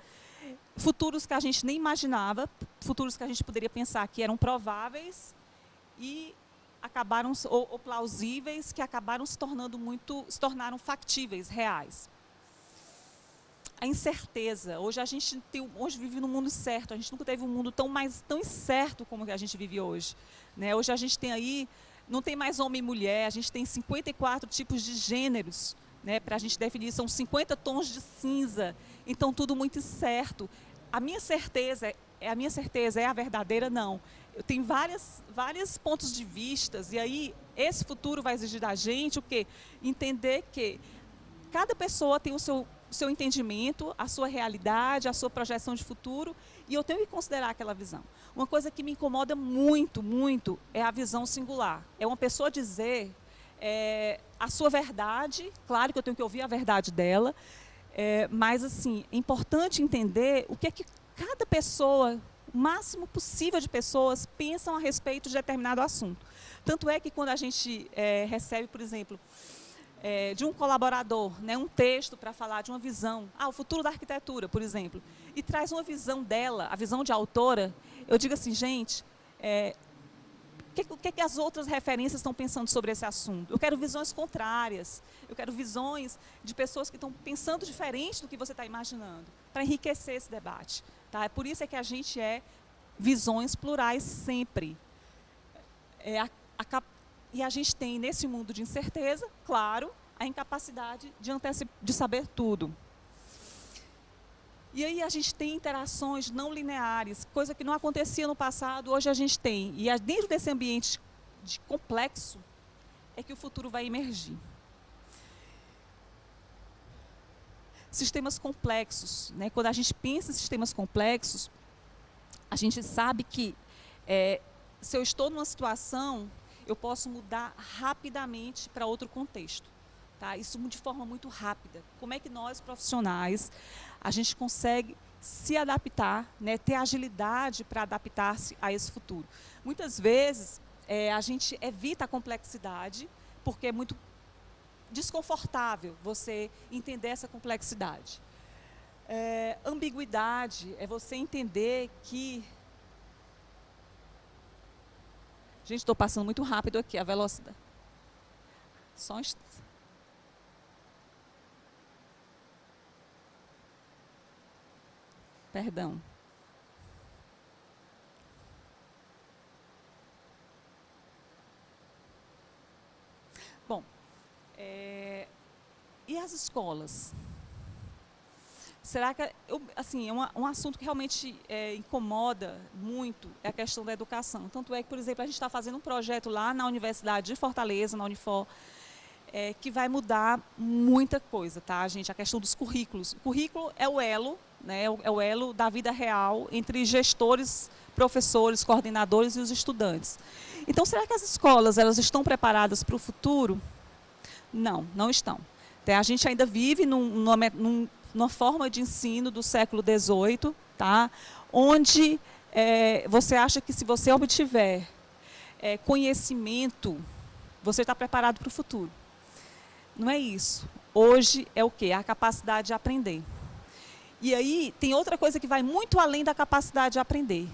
futuros que a gente nem imaginava, futuros que a gente poderia pensar que eram prováveis e acabaram, ou plausíveis, que acabaram se tornaram factíveis, reais. A incerteza. Hoje a gente vive num mundo incerto. A gente nunca teve um mundo tão incerto como que a gente vive hoje. Né? Hoje a gente tem aí, não tem mais homem e mulher, a gente tem 54 tipos de gêneros, né, para a gente definir, são 50 tons de cinza. Então, tudo muito incerto. A minha certeza é a minha certeza, é a verdadeira? Não. Eu tenho vários pontos de vistas, e aí esse futuro vai exigir da gente o quê? Entender que cada pessoa tem o seu entendimento, a sua realidade, a sua projeção de futuro, e eu tenho que considerar aquela visão. Uma coisa que me incomoda muito, muito, é a visão singular. É uma pessoa dizer a sua verdade, claro que eu tenho que ouvir a verdade dela, mas assim, é importante entender o que é que cada pessoa, o máximo possível de pessoas, pensam a respeito de determinado assunto. Tanto é que quando a gente recebe, por exemplo, de um colaborador, né, um texto para falar de uma visão, o futuro da arquitetura, por exemplo, e traz uma visão dela, a visão de autora, eu digo assim, gente, o que as outras referências estão pensando sobre esse assunto? Eu quero visões contrárias, eu quero visões de pessoas que estão pensando diferente do que você está imaginando, para enriquecer esse debate. Tá? Por isso é que a gente visões plurais sempre. E a gente tem, nesse mundo de incerteza, claro, a incapacidade de saber tudo. E aí a gente tem interações não lineares, coisa que não acontecia no passado, hoje a gente tem. E dentro desse ambiente complexo é que o futuro vai emergir. Sistemas complexos, né? Quando a gente pensa em sistemas complexos, a gente sabe que se eu estou numa situação, eu posso mudar rapidamente para outro contexto. Tá? Isso de forma muito rápida. Como é que nós, profissionais, a gente consegue se adaptar, né, ter agilidade para adaptar-se a esse futuro? Muitas vezes, a gente evita a complexidade, porque é muito desconfortável você entender essa complexidade. Ambiguidade é você entender que... Gente, estou passando muito rápido aqui, a velocidade. Só um instante. Perdão. Bom, e as escolas? Será que, assim, um assunto que realmente incomoda muito é a questão da educação. Tanto é que, por exemplo, a gente está fazendo um projeto lá na Universidade de Fortaleza, na Unifor, que vai mudar muita coisa, tá, gente? A questão dos currículos. O currículo é o elo, né, é o elo da vida real entre gestores, professores, coordenadores e os estudantes. Então, será que as escolas elas estão preparadas para o futuro? Não, não estão. A gente ainda vive numa forma de ensino do século XVIII, tá? Onde você acha que se você obtiver conhecimento, você está preparado para o futuro. Não é isso. Hoje é o quê? A capacidade de aprender. E aí tem outra coisa que vai muito além da capacidade de aprender.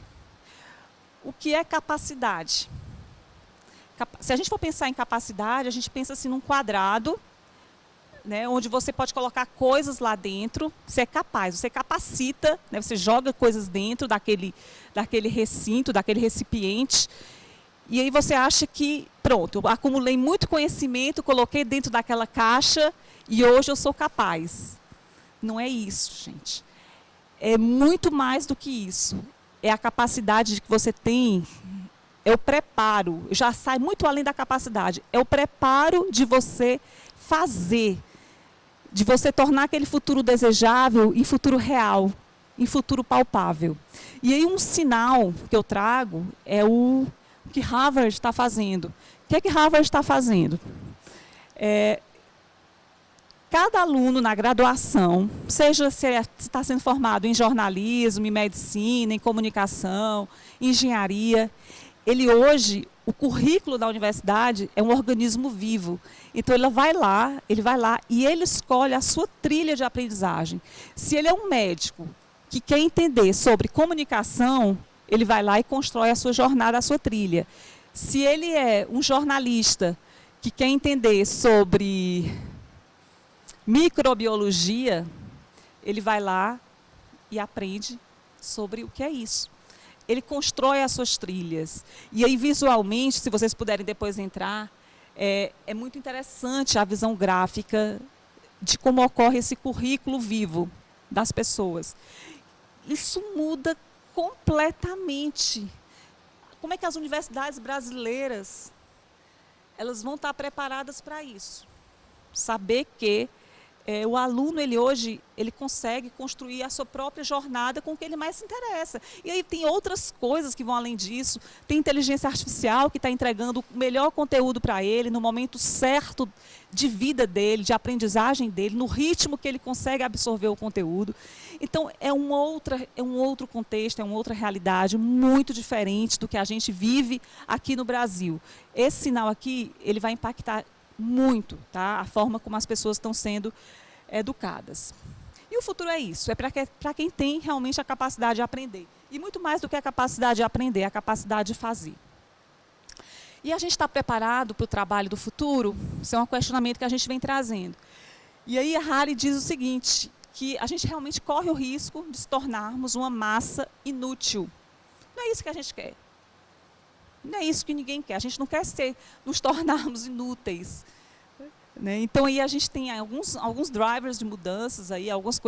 O que é capacidade? Se a gente for pensar em capacidade, a gente pensa assim num quadrado, né, onde você pode colocar coisas lá dentro, você é capaz, você capacita, né, você joga coisas dentro daquele recinto, daquele recipiente, e aí você acha que, pronto, eu acumulei muito conhecimento, coloquei dentro daquela caixa e hoje eu sou capaz. Não é isso, gente. É muito mais do que isso. É a capacidade que você tem, é o preparo, já sai muito além da capacidade, é o preparo de você fazer, de você tornar aquele futuro desejável em futuro real, em futuro palpável. E aí um sinal que eu trago é o que Harvard está fazendo. O que é que Harvard está fazendo? Cada aluno na graduação, seja se está sendo formado em jornalismo, em medicina, em comunicação, em engenharia, o currículo da universidade é um organismo vivo. Então, ele vai lá e ele escolhe a sua trilha de aprendizagem. Se ele é um médico que quer entender sobre comunicação, ele vai lá e constrói a sua jornada, a sua trilha. Se ele é um jornalista que quer entender sobre microbiologia, ele vai lá e aprende sobre o que é isso. Ele constrói as suas trilhas. E aí, visualmente, se vocês puderem depois entrar, é muito interessante a visão gráfica de como ocorre esse currículo vivo das pessoas. Isso muda completamente. Como é que as universidades brasileiras elas vão estar preparadas para isso? Saber que o aluno, hoje, ele consegue construir a sua própria jornada com o que ele mais se interessa. E aí tem outras coisas que vão além disso. Tem inteligência artificial que está entregando o melhor conteúdo para ele, no momento certo de vida dele, de aprendizagem dele, no ritmo que ele consegue absorver o conteúdo. Então, é um outro contexto, é uma outra realidade muito diferente do que a gente vive aqui no Brasil. Esse sinal aqui, ele vai impactar muito, tá? A forma como as pessoas estão sendo educadas. E o futuro é isso, é para quem tem realmente a capacidade de aprender. E muito mais do que a capacidade de aprender, a capacidade de fazer. E a gente está preparado para o trabalho do futuro? Isso é um questionamento que a gente vem trazendo. E aí a Harry diz o seguinte, que a gente realmente corre o risco de se tornarmos uma massa inútil. Não é isso que a gente quer. Não é isso que ninguém quer. A gente não quer nos tornarmos inúteis. Né? Então, aí a gente tem alguns drivers de mudanças, aí, algumas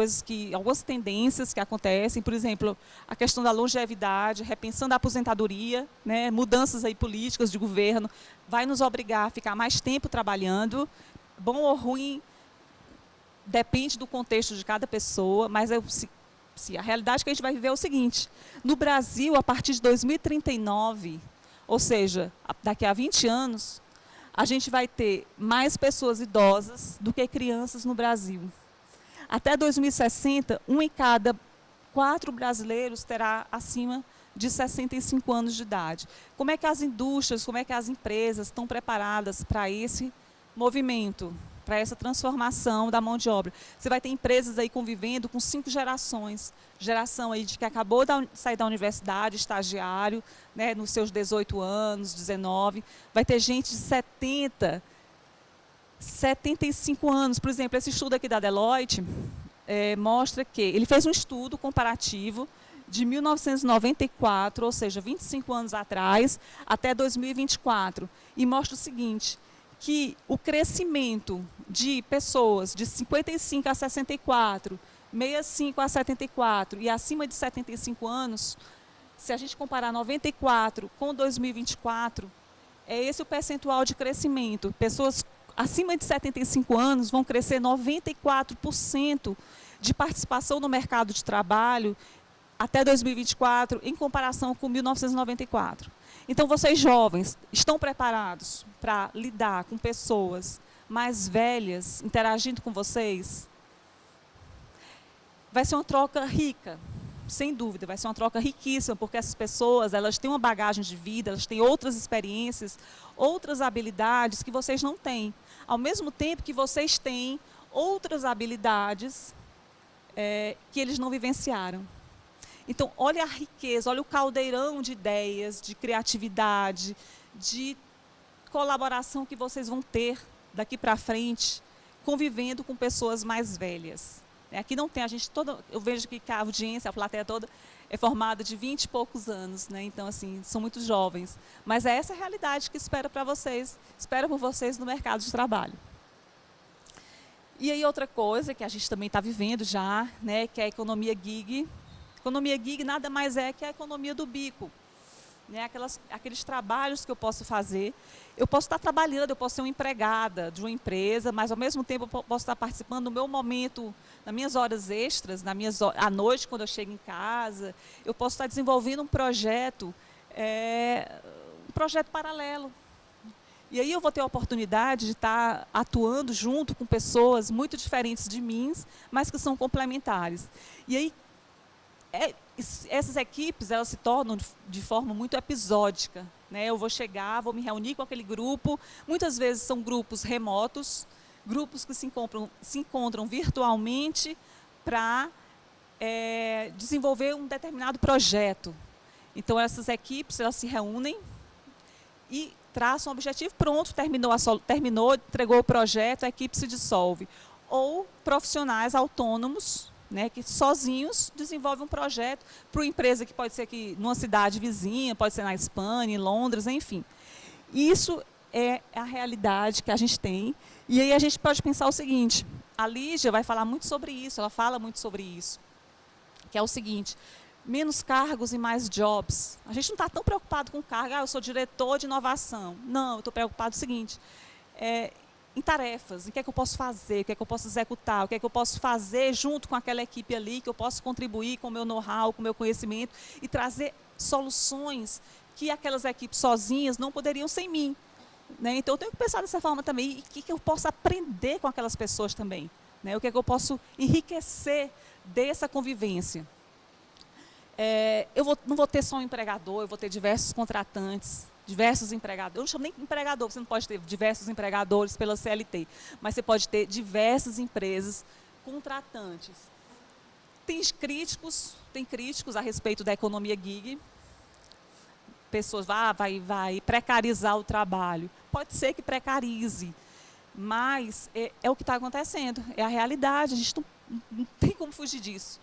tendências que acontecem. Por exemplo, a questão da longevidade, repensando a aposentadoria, né? Mudanças aí políticas de governo, vai nos obrigar a ficar mais tempo trabalhando. Bom ou ruim, depende do contexto de cada pessoa, mas a realidade que a gente vai viver é o seguinte. No Brasil, a partir de 2039... Ou seja, daqui a 20 anos, a gente vai ter mais pessoas idosas do que crianças no Brasil. Até 2060, 1 em cada 4 brasileiros terá acima de 65 anos de idade. Como é que as indústrias, como é que as empresas estão preparadas para esse movimento, para essa transformação da mão de obra? Você vai ter empresas aí convivendo com 5 gerações. Geração aí de que acabou de sair da universidade, estagiário, né, nos seus 18 anos, 19. Vai ter gente de 70, 75 anos. Por exemplo, esse estudo aqui da Deloitte mostra que ele fez um estudo comparativo de 1994, ou seja, 25 anos atrás, até 2024. E mostra o seguinte, que o crescimento de pessoas de 55 a 64, 65 a 74 e acima de 75 anos, se a gente comparar 94 com 2024, é esse o percentual de crescimento. Pessoas acima de 75 anos vão crescer 94% de participação no mercado de trabalho até 2024, em comparação com 1994. Então, vocês jovens, estão preparados para lidar com pessoas mais velhas, interagindo com vocês? Vai ser uma troca rica, sem dúvida, vai ser uma troca riquíssima, porque essas pessoas, elas têm uma bagagem de vida, elas têm outras experiências, outras habilidades que vocês não têm. Ao mesmo tempo que vocês têm outras habilidades que eles não vivenciaram. Então, olha a riqueza, olha o caldeirão de ideias, de criatividade, de colaboração que vocês vão ter daqui para frente, convivendo com pessoas mais velhas. Aqui não tem, eu vejo que a audiência, a plateia toda é formada de 20 e poucos anos, né? Então, assim, são muito jovens. Mas é essa a realidade que espera por vocês no mercado de trabalho. E aí outra coisa que a gente também está vivendo já, né, que é a economia gig. Economia gig nada mais é que a economia do bico. Né, aqueles trabalhos que eu posso fazer. Eu posso estar trabalhando, eu posso ser uma empregada de uma empresa, mas ao mesmo tempo eu posso estar participando do meu momento, nas minhas horas extras, à noite, quando eu chego em casa. Eu posso estar desenvolvendo um projeto paralelo. E aí eu vou ter a oportunidade de estar atuando junto com pessoas muito diferentes de mim, mas que são complementares. E aí, essas equipes, elas se tornam de forma muito episódica. Né? Eu vou chegar, vou me reunir com aquele grupo, muitas vezes são grupos remotos, grupos que se encontram virtualmente para desenvolver um determinado projeto. Então, essas equipes, elas se reúnem e traçam um objetivo, pronto, terminou, entregou o projeto, a equipe se dissolve. Ou profissionais autônomos, né, que sozinhos desenvolvem um projeto para uma empresa que pode ser aqui numa cidade vizinha, pode ser na Espanha, em Londres, enfim. Isso é a realidade que a gente tem. E aí a gente pode pensar o seguinte, a Lígia vai falar muito sobre isso, ela fala muito sobre isso, que é o seguinte, menos cargos e mais jobs. A gente não está tão preocupado com cargo, eu sou diretor de inovação. Não, eu estou preocupado com o seguinte, em tarefas, em que é que eu posso fazer, o que é que eu posso executar, o que é que eu posso fazer junto com aquela equipe ali, que eu posso contribuir com o meu know-how, com o meu conhecimento e trazer soluções que aquelas equipes sozinhas não poderiam sem mim. Né? Então, eu tenho que pensar dessa forma também, e o que eu posso aprender com aquelas pessoas também. Né? O que é que eu posso enriquecer dessa convivência. Não vou ter só um empregador, eu vou ter diversos contratantes, diversos empregadores. Eu não chamo nem empregador, você não pode ter diversos empregadores pela CLT, mas você pode ter diversas empresas contratantes. Tem críticos a respeito da economia gig. Pessoas vai precarizar o trabalho. Pode ser que precarize, mas é o que está acontecendo, é a realidade, a gente não tem como fugir disso.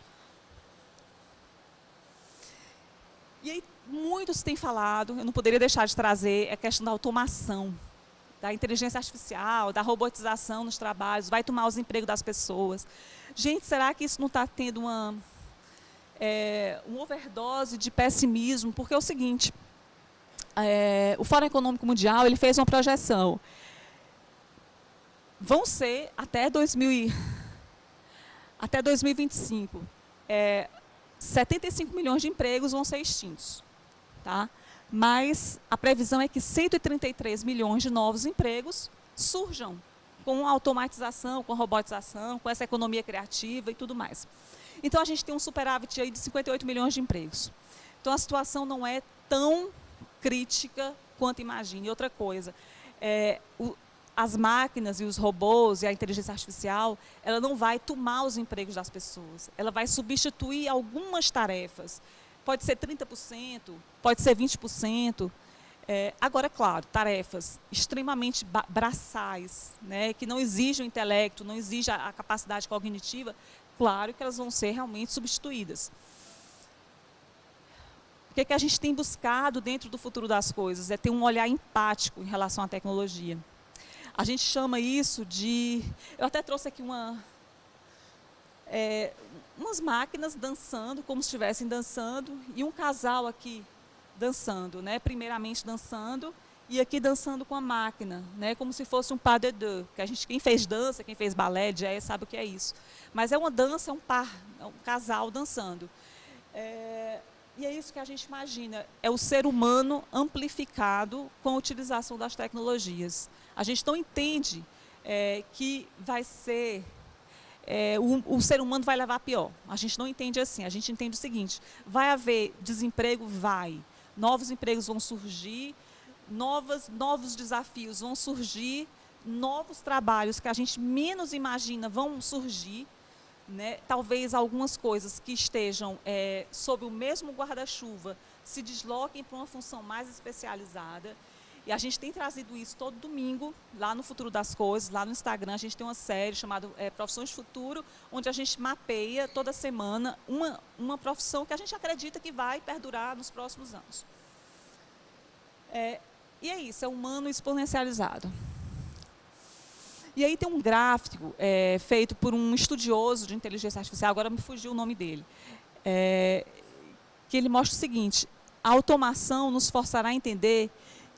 E aí, muitos têm falado, eu não poderia deixar de trazer a questão da automação, da inteligência artificial, da robotização nos trabalhos, vai tomar os empregos das pessoas. Gente, será que isso não está tendo uma overdose de pessimismo? Porque é o seguinte, o Fórum Econômico Mundial ele fez uma projeção. Vão ser, até 2025, 75 milhões de empregos vão ser extintos. Tá? Mas a previsão é que 133 milhões de novos empregos surjam com a automatização, com a robotização, com essa economia criativa e tudo mais. Então, a gente tem um superávit aí de 58 milhões de empregos. Então, a situação não é tão crítica quanto imagine. E outra coisa, as máquinas e os robôs e a inteligência artificial, ela não vai tomar os empregos das pessoas. Ela vai substituir algumas tarefas. Pode ser 30%, pode ser 20%. Agora, claro, tarefas extremamente braçais, né, que não exigem o intelecto, não exigem a capacidade cognitiva, claro que elas vão ser realmente substituídas. O que a gente tem buscado dentro do futuro das coisas? É ter um olhar empático em relação à tecnologia. A gente chama isso de... Eu até trouxe aqui umas máquinas dançando, como se estivessem dançando, e um casal aqui dançando, né? Primeiramente dançando, e aqui dançando com a máquina, né? Como se fosse um pas de deux. Quem fez dança, quem fez balé, jazz, sabe o que é isso. Mas é uma dança, é um par, é um casal dançando. E é isso que a gente imagina, é o ser humano amplificado com a utilização das tecnologias. A gente não entende que vai ser... o ser humano vai levar a pior. A gente não entende assim, a gente entende o seguinte, vai haver desemprego? Vai. Novos empregos vão surgir, novos desafios vão surgir, novos trabalhos que a gente menos imagina vão surgir, né? Talvez algumas coisas que estejam sob o mesmo guarda-chuva se desloquem para uma função mais especializada. E a gente tem trazido isso todo domingo, lá no Futuro das Coisas, lá no Instagram, a gente tem uma série chamada Profissões de Futuro, onde a gente mapeia toda semana uma profissão que a gente acredita que vai perdurar nos próximos anos. E é isso, é humano exponencializado. E aí tem um gráfico feito por um estudioso de inteligência artificial, agora me fugiu o nome dele, que ele mostra o seguinte, a automação nos forçará a entender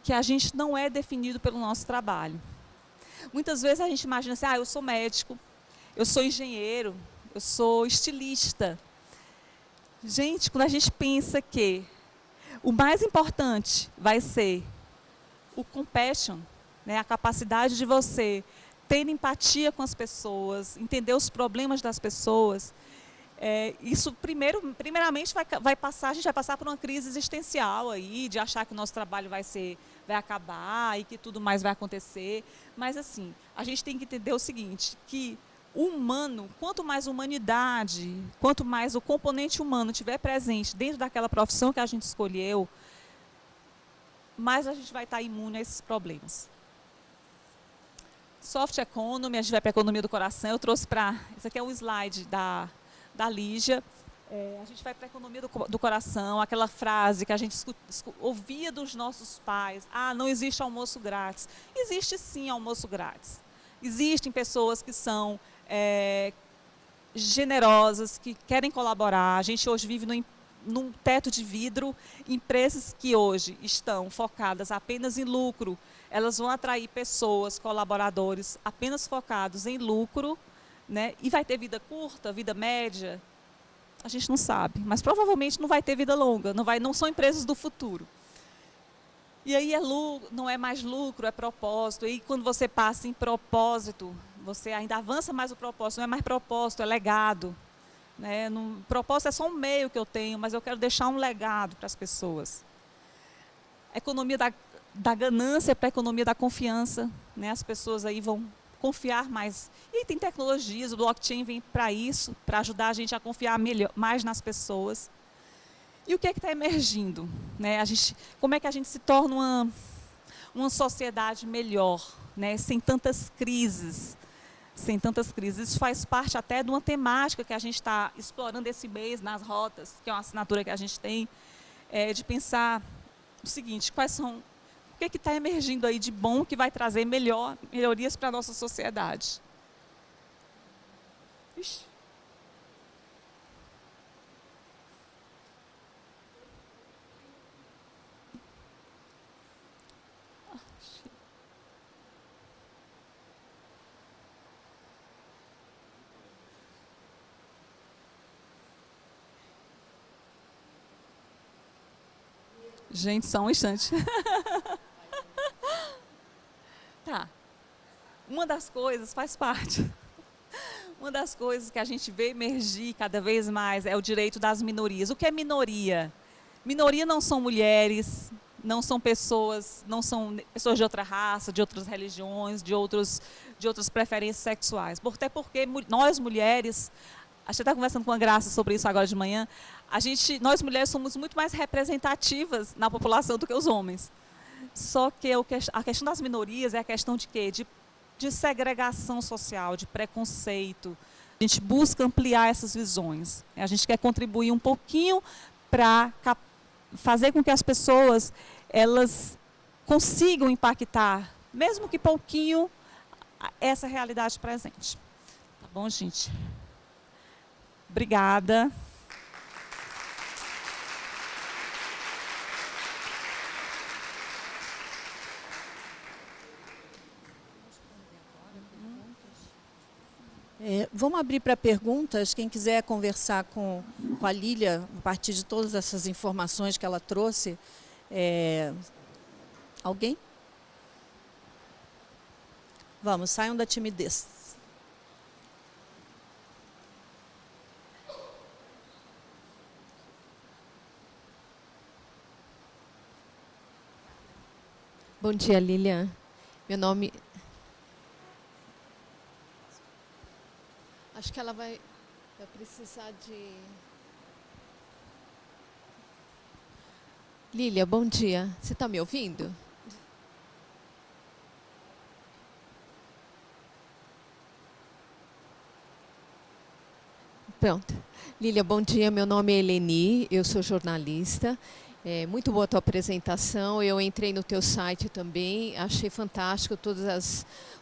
que a gente não é definido pelo nosso trabalho. Muitas vezes a gente imagina assim, eu sou médico, eu sou engenheiro, eu sou estilista. Gente, quando a gente pensa que o mais importante vai ser o compassion, né, a capacidade de você ter empatia com as pessoas, entender os problemas das pessoas, isso primeiramente a gente vai passar por uma crise existencial aí, de achar que o nosso trabalho vai acabar e que tudo mais vai acontecer. Mas assim, a gente tem que entender o seguinte, que o humano, quanto mais humanidade, quanto mais o componente humano estiver presente dentro daquela profissão que a gente escolheu, mais a gente vai estar imune a esses problemas. Soft Economy, a gente vai para a economia do coração, eu trouxe esse aqui é um slide da Lígia, a gente vai para a economia do coração, aquela frase que a gente ouvia dos nossos pais, não existe almoço grátis. Existe sim almoço grátis. Existem pessoas que são generosas, que querem colaborar. A gente hoje vive num teto de vidro. Empresas que hoje estão focadas apenas em lucro, elas vão atrair pessoas, colaboradores apenas focados em lucro, né? E vai ter vida curta, vida média? A gente não sabe, mas provavelmente não vai ter vida longa, não são empresas do futuro. E aí não é mais lucro, é propósito. E quando você passa em propósito, você ainda avança mais o propósito, não é mais propósito, é legado. Né? Propósito é só um meio que eu tenho, mas eu quero deixar um legado para as pessoas. A economia da ganância para a economia da confiança. Né? As pessoas aí vão confiar mais. E tem tecnologias, o blockchain vem para isso, para ajudar a gente a confiar mais nas pessoas. E o que é que está emergindo? Né? Como é que a gente se torna uma sociedade melhor, né? Sem tantas crises? Sem tantas crises. Isso faz parte até de uma temática que a gente está explorando esse mês nas rotas, que é uma assinatura que a gente tem, de pensar o seguinte: o que está emergindo aí de bom que vai trazer melhorias para a nossa sociedade? Ixi. Gente, só um instante. Tá. Uma das coisas faz parte. Uma das coisas que a gente vê emergir cada vez mais é o direito das minorias. O que é minoria? Minoria não são mulheres, não são pessoas de outra raça, de outras religiões, de outras preferências sexuais. Até porque nós mulheres, a gente está conversando com a Graça sobre isso agora de manhã, nós mulheres somos muito mais representativas na população do que os homens. Só que a questão das minorias é a questão de quê? De segregação social, de preconceito. A gente busca ampliar essas visões. A gente quer contribuir um pouquinho para fazer com que as pessoas elas consigam impactar, mesmo que pouquinho, essa realidade presente. Tá bom, gente? Obrigada. Vamos abrir para perguntas. Quem quiser conversar com a Lília, a partir de todas essas informações que ela trouxe. Alguém? Vamos, saiam da timidez. Bom dia, Lilian. Meu nome... Acho que ela vai precisar de... Lília, bom dia. Você está me ouvindo? Pronto. Lília, bom dia. Meu nome é Eleni, eu sou jornalista. Muito boa a tua apresentação. Eu entrei no teu site também, achei fantástico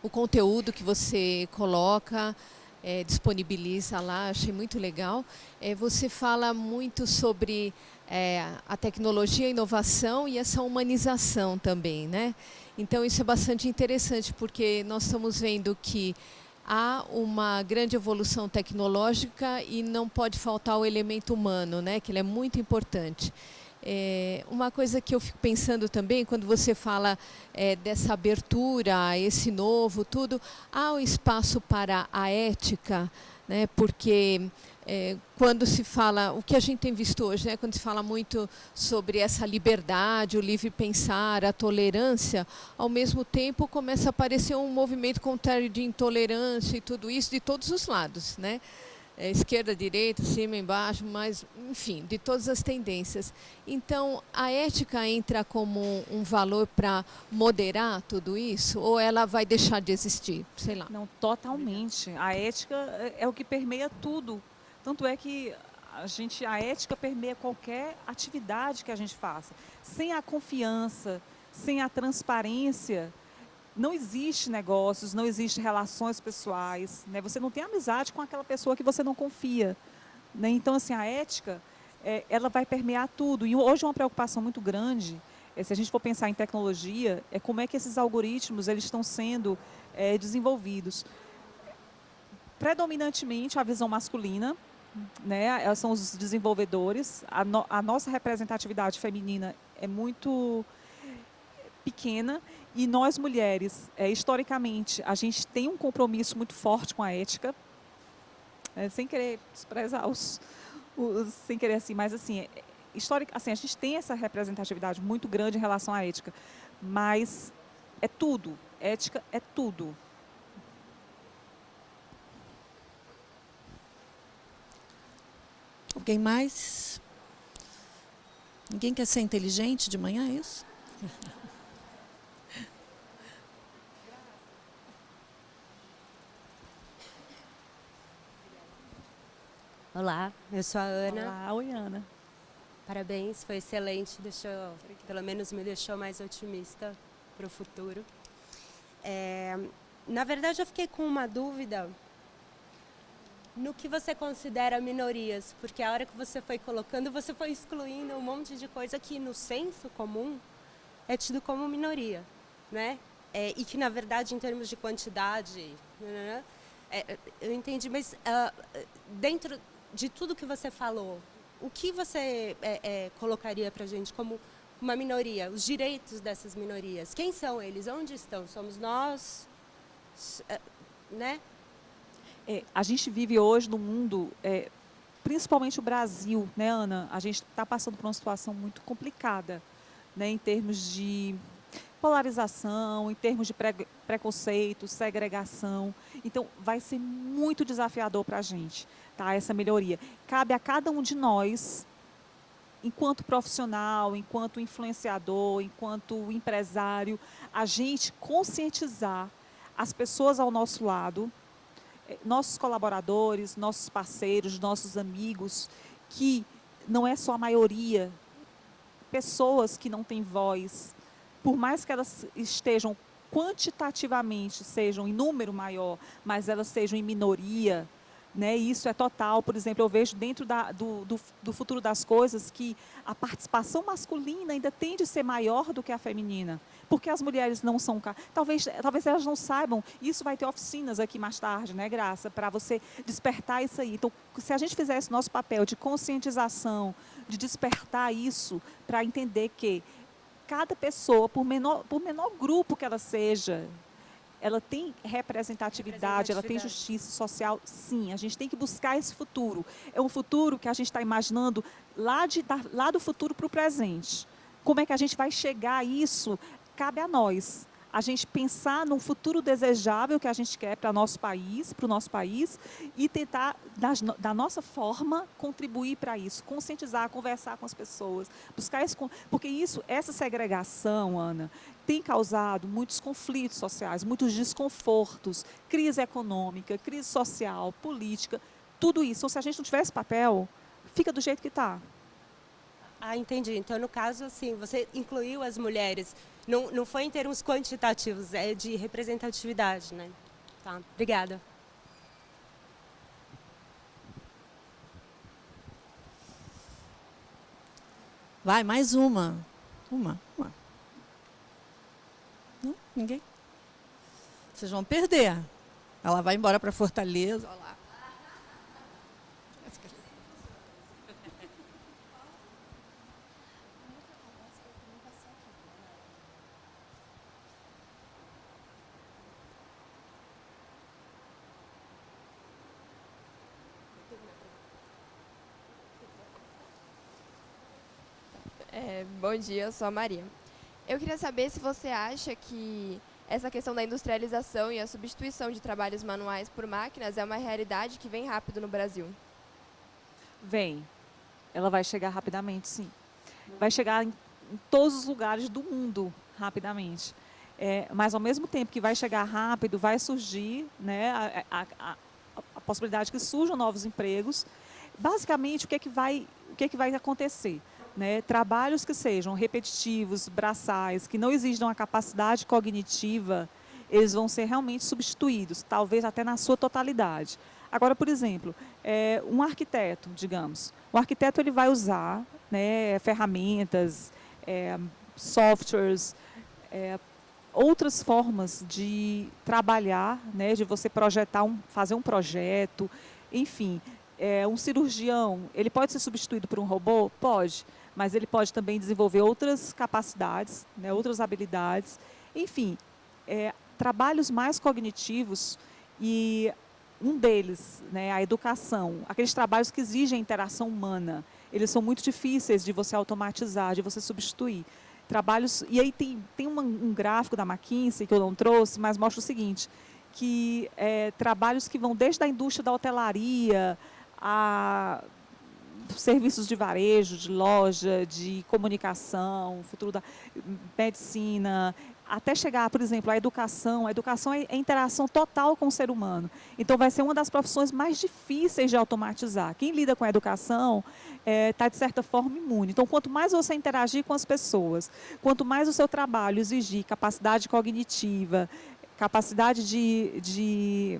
o conteúdo que você coloca, disponibiliza lá, achei muito legal. Você fala muito sobre a tecnologia, a inovação e essa humanização também, né? Então isso é bastante interessante, porque nós estamos vendo que há uma grande evolução tecnológica e não pode faltar o elemento humano, né? Que ele é muito importante. Uma coisa que eu fico pensando também, quando você fala dessa abertura, esse novo, tudo, há um espaço para a ética, né? Porque quando se fala, o que a gente tem visto hoje, né? Quando se fala muito sobre essa liberdade, o livre pensar, a tolerância, ao mesmo tempo começa a aparecer um movimento contrário de intolerância e tudo isso de todos os lados, né? Esquerda, direita, cima, embaixo, mas, enfim, de todas as tendências. Então, a ética entra como um valor para moderar tudo isso, ou ela vai deixar de existir? Sei lá. Não, totalmente. A ética é o que permeia tudo. Tanto é que a ética permeia qualquer atividade que a gente faça. Sem a confiança, sem a transparência, não existe negócios, não existe relações pessoais, né? Você não tem amizade com aquela pessoa que você não confia, né? Então, assim, a ética ela vai permear tudo. E hoje uma preocupação muito grande, se a gente for pensar em tecnologia, é como é que esses algoritmos eles estão sendo desenvolvidos. Predominantemente a visão masculina, né, são os desenvolvedores. A nossa representatividade feminina é muito pequena e nós mulheres, historicamente, a gente tem um compromisso muito forte com a ética, sem querer desprezar sem querer assim, mas assim, assim, a gente tem essa representatividade muito grande em relação à ética, mas é tudo, ética é tudo. Alguém mais? Ninguém quer ser inteligente de manhã, é isso? Olá, eu sou a Ana. Olá, oi Ana. Parabéns, foi excelente, pelo menos me deixou mais otimista para o futuro. Na verdade, eu fiquei com uma dúvida no que você considera minorias, porque a hora que você foi colocando, você foi excluindo um monte de coisa que no senso comum é tido como minoria, né? E que, na verdade, em termos de quantidade, né, eu entendi, mas dentro de tudo que você falou, o que você colocaria para a gente como uma minoria, os direitos dessas minorias? Quem são eles? Onde estão? Somos nós? Né? A gente vive hoje no mundo, principalmente o Brasil, né, Ana? A gente está passando por uma situação muito complicada, né, em termos de polarização, em termos de preconceito, segregação. Então, vai ser muito desafiador para a gente, tá, essa melhoria. Cabe a cada um de nós, enquanto profissional, enquanto influenciador, enquanto empresário, a gente conscientizar as pessoas ao nosso lado, nossos colaboradores, nossos parceiros, nossos amigos, que não é só a maioria, pessoas que não têm voz, por mais que elas estejam quantitativamente, sejam em número maior, mas elas sejam em minoria, né? Isso é total. Por exemplo, eu vejo dentro do futuro das coisas que a participação masculina ainda tende a ser maior do que a feminina, porque as mulheres não são... Talvez elas não saibam, isso vai ter oficinas aqui mais tarde, né, Graça, para você despertar isso aí. Então, se a gente fizesse nosso papel de conscientização, de despertar isso, para entender que cada pessoa, por menor grupo que ela seja, ela tem representatividade, ela tem justiça social, sim. A gente tem que buscar esse futuro. É um futuro que a gente está imaginando lá do futuro para o presente. Como é que a gente vai chegar a isso? Cabe a nós. A gente pensar no futuro desejável que a gente quer para o nosso país, e tentar, da nossa forma, contribuir para isso, conscientizar, conversar com as pessoas, buscar isso, porque essa segregação, Ana, tem causado muitos conflitos sociais, muitos desconfortos, crise econômica, crise social, política, tudo isso. Então, se a gente não tiver esse papel, fica do jeito que está. Ah, entendi. Então, no caso, assim, você incluiu as mulheres. Não foi em termos quantitativos, é de representatividade, né? Tá, obrigada. Vai, mais uma. Uma. Não? Ninguém? Vocês vão perder. Ela vai embora para Fortaleza. Olha lá. Bom dia, eu sou a Maria. Eu queria saber se você acha que essa questão da industrialização e a substituição de trabalhos manuais por máquinas é uma realidade que vem rápido no Brasil. Vem. Ela vai chegar rapidamente, sim. Vai chegar em todos os lugares do mundo rapidamente. Mas, ao mesmo tempo que vai chegar rápido, vai surgir, né, a possibilidade que surjam novos empregos. Basicamente, o que é que vai acontecer? Né, trabalhos que sejam repetitivos, braçais, que não exijam a capacidade cognitiva, eles vão ser realmente substituídos, talvez até na sua totalidade. Agora, por exemplo, um arquiteto, digamos, o arquiteto ele vai usar, né, ferramentas, softwares, outras formas de trabalhar, né, de você projetar, fazer um projeto, enfim. Um cirurgião, ele pode ser substituído por um robô? Pode, mas ele pode também desenvolver outras capacidades, né, outras habilidades, enfim, trabalhos mais cognitivos e um deles, né, a educação, aqueles trabalhos que exigem interação humana, eles são muito difíceis de você automatizar, de você substituir. Trabalhos, e aí tem um gráfico da McKinsey que eu não trouxe, mas mostra o seguinte, que trabalhos que vão desde a indústria da hotelaria, a serviços de varejo, de loja, de comunicação, futuro da medicina, até chegar, por exemplo, à educação. A educação é interação total com o ser humano. Então, vai ser uma das profissões mais difíceis de automatizar. Quem lida com a educação está, de certa forma, imune. Então, quanto mais você interagir com as pessoas, quanto mais o seu trabalho exigir capacidade cognitiva, capacidade de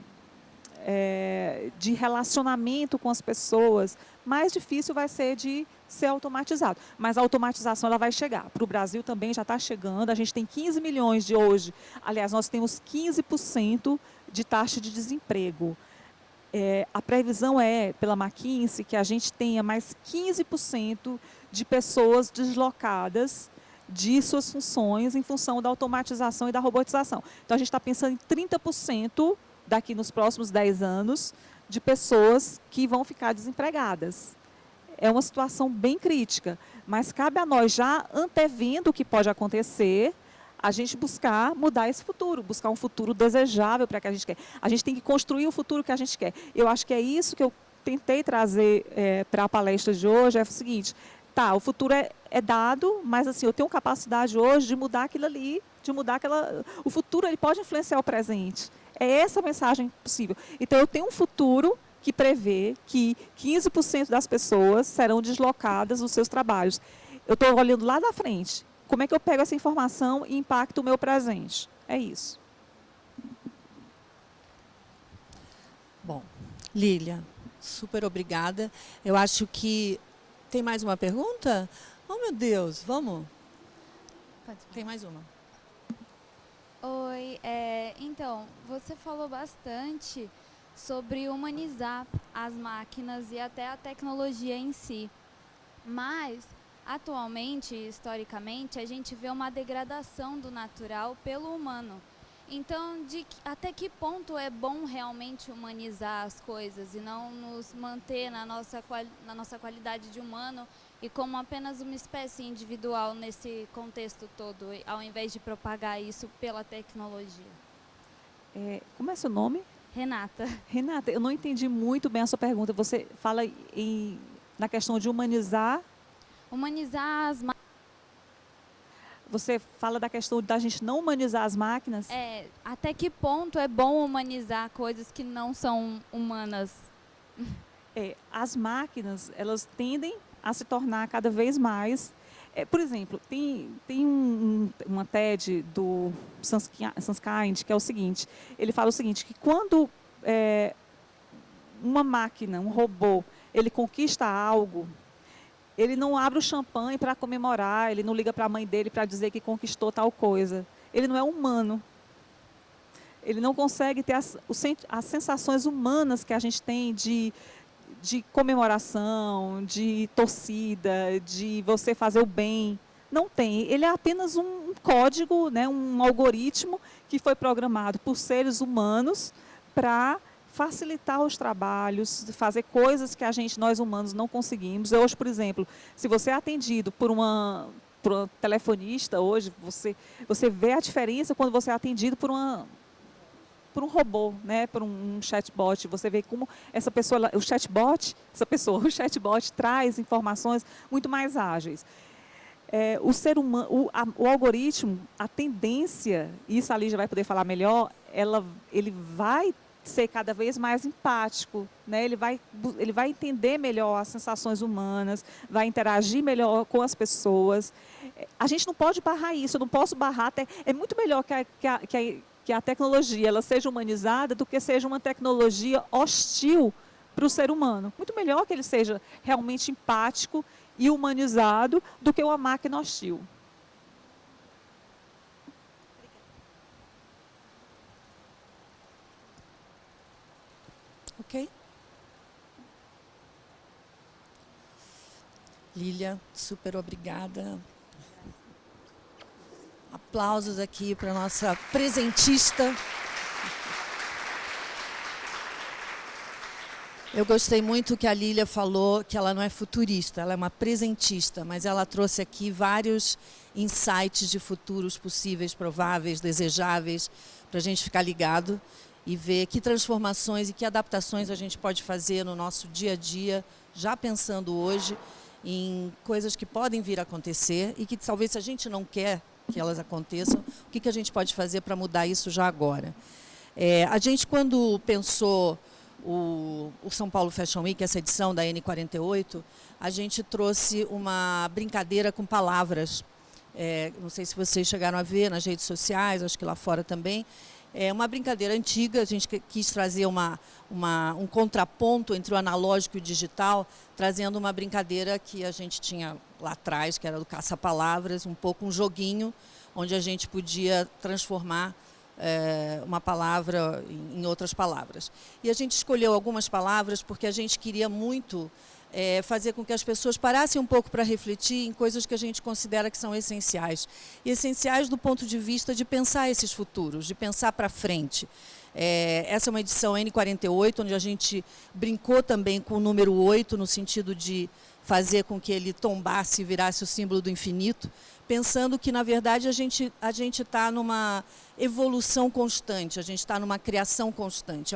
relacionamento com as pessoas, mais difícil vai ser de ser automatizado. Mas a automatização ela vai chegar. Para o Brasil também já está chegando. A gente tem 15 milhões de hoje. Aliás, nós temos 15% de taxa de desemprego. A previsão pela McKinsey, que a gente tenha mais 15% de pessoas deslocadas de suas funções em função da automatização e da robotização. Então, a gente está pensando em 30% daqui nos próximos 10 anos de pessoas que vão ficar desempregadas. É uma situação bem crítica, mas cabe a nós, já antevendo o que pode acontecer, a gente buscar mudar esse futuro, buscar um futuro desejável para que a gente quer. A gente tem que construir o futuro que a gente quer. Eu acho que é isso que eu tentei trazer para a palestra de hoje, é o seguinte, o futuro é dado, mas assim, eu tenho capacidade hoje de mudar aquilo ali, de mudar aquela... O futuro ele pode influenciar o presente. É essa a mensagem possível. Então, eu tenho um futuro que prevê que 15% das pessoas serão deslocadas dos seus trabalhos. Eu estou olhando lá da frente. Como é que eu pego essa informação e impacto o meu presente? É isso. Bom, Lília, super obrigada. Eu acho que... Tem mais uma pergunta? Oh, meu Deus, vamos? Tem mais uma. Oi, então, você falou bastante sobre humanizar as máquinas e até a tecnologia em si. Mas, atualmente, historicamente, a gente vê uma degradação do natural pelo humano. Então, até que ponto é bom realmente humanizar as coisas e não nos manter na nossa qualidade de humano e como apenas uma espécie individual nesse contexto todo, ao invés de propagar isso pela tecnologia? Como é seu nome? Renata. Renata, eu não entendi muito bem a sua pergunta. Você fala na questão de humanizar... Humanizar as máquinas. Você fala da questão da gente não humanizar as máquinas? Até que ponto é bom humanizar coisas que não são humanas? As máquinas, elas tendem a se tornar cada vez mais... por exemplo, tem uma TED do Sunskind, que é o seguinte, ele fala o seguinte, que quando uma máquina, um robô, ele conquista algo, ele não abre o champanhe para comemorar, ele não liga para a mãe dele para dizer que conquistou tal coisa. Ele não é humano. Ele não consegue ter as sensações humanas que a gente tem de comemoração, de torcida, de você fazer o bem. Não tem. Ele é apenas um código, né, um algoritmo que foi programado por seres humanos para facilitar os trabalhos, fazer coisas que nós humanos não conseguimos. Hoje, por exemplo, se você é atendido por uma telefonista, hoje, você vê a diferença quando você é atendido por um robô, né, por um chatbot. Você vê como o chatbot traz informações muito mais ágeis. O ser humano, o algoritmo, a tendência, isso a Lígia vai poder falar melhor, ele vai ser cada vez mais empático, né? Ele vai entender melhor as sensações humanas, vai interagir melhor com as pessoas. A gente não pode barrar isso, eu não posso barrar. É muito melhor que que a tecnologia ela seja humanizada do que seja uma tecnologia hostil para o ser humano. Muito melhor que ele seja realmente empático e humanizado do que uma máquina hostil. Ok? Lília, super obrigada. Aplausos aqui para a nossa presentista. Eu gostei muito que a Lília falou que ela não é futurista, ela é uma presentista, mas ela trouxe aqui vários insights de futuros possíveis, prováveis, desejáveis, para a gente ficar ligado e ver que transformações e que adaptações a gente pode fazer no nosso dia a dia, já pensando hoje em coisas que podem vir a acontecer e que talvez, se a gente não quer que elas aconteçam, o que a gente pode fazer para mudar isso já agora. A gente, quando pensou o São Paulo Fashion Week, essa edição da N48, a gente trouxe uma brincadeira com palavras. Não sei se vocês chegaram a ver nas redes sociais, acho que lá fora também. É uma brincadeira antiga, a gente quis trazer um contraponto entre o analógico e o digital, trazendo uma brincadeira que a gente tinha lá atrás, que era do caça-palavras, um pouco um joguinho, onde a gente podia transformar uma palavra em outras palavras. E a gente escolheu algumas palavras porque a gente queria muito fazer com que as pessoas parassem um pouco para refletir em coisas que a gente considera que são essenciais. E essenciais do ponto de vista de pensar esses futuros, de pensar para frente. Essa é uma edição N48, onde a gente brincou também com o número 8, no sentido de fazer com que ele tombasse e virasse o símbolo do infinito, pensando que, na verdade, a gente está numa evolução constante, a gente está numa criação constante,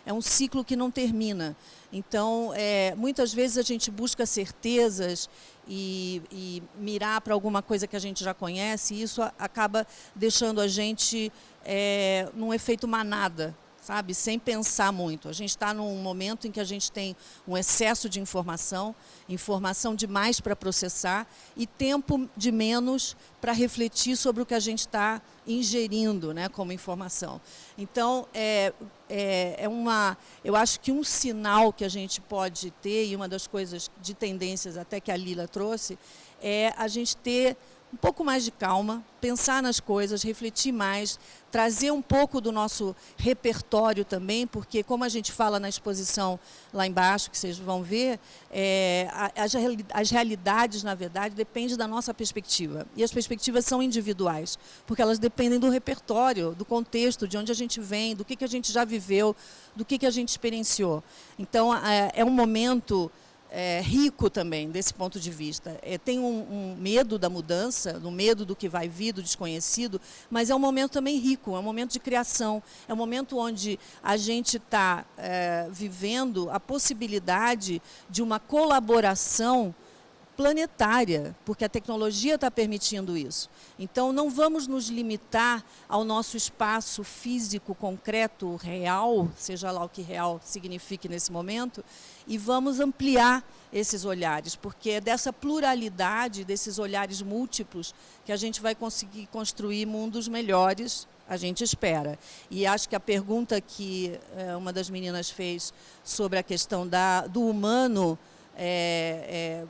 é um ciclo que não termina. Então, muitas vezes a gente busca certezas e mirar para alguma coisa que a gente já conhece, e isso acaba deixando a gente num efeito manada, sabe? Sem pensar muito. A gente está num momento em que a gente tem um excesso de informação demais para processar e tempo de menos para refletir sobre o que a gente está ingerindo, né, como informação. Então, eu acho que um sinal que a gente pode ter, e uma das coisas de tendências até que a Lila trouxe, é a gente ter um pouco mais de calma, pensar nas coisas, refletir mais, trazer um pouco do nosso repertório também, porque, como a gente fala na exposição lá embaixo, que vocês vão ver, as realidades, na verdade, dependem da nossa perspectiva. E as perspectivas são individuais, porque elas dependem do repertório, do contexto, de onde a gente vem, do que a gente já viveu, do que a gente experienciou. Então, é um momento rico também, desse ponto de vista. Tem um medo da mudança, um medo do que vai vir, do desconhecido, mas é um momento também rico, é um momento de criação, é um momento onde a gente está vivendo a possibilidade de uma colaboração planetária, porque a tecnologia está permitindo isso. Então, não vamos nos limitar ao nosso espaço físico, concreto, real, seja lá o que real signifique nesse momento, e vamos ampliar esses olhares, porque é dessa pluralidade, desses olhares múltiplos, que a gente vai conseguir construir mundos melhores, a gente espera. E acho que a pergunta que uma das meninas fez sobre a questão do humano,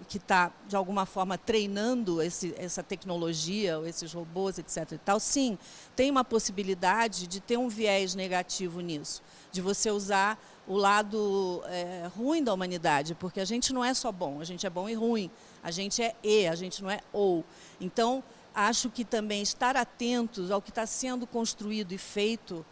que está, de alguma forma, treinando essa tecnologia, esses robôs, etc. e tal, sim, tem uma possibilidade de ter um viés negativo nisso, de você usar o lado ruim da humanidade, porque a gente não é só bom, a gente é bom e ruim, a gente é a gente não é ou. Então, acho que também estar atentos ao que está sendo construído e feito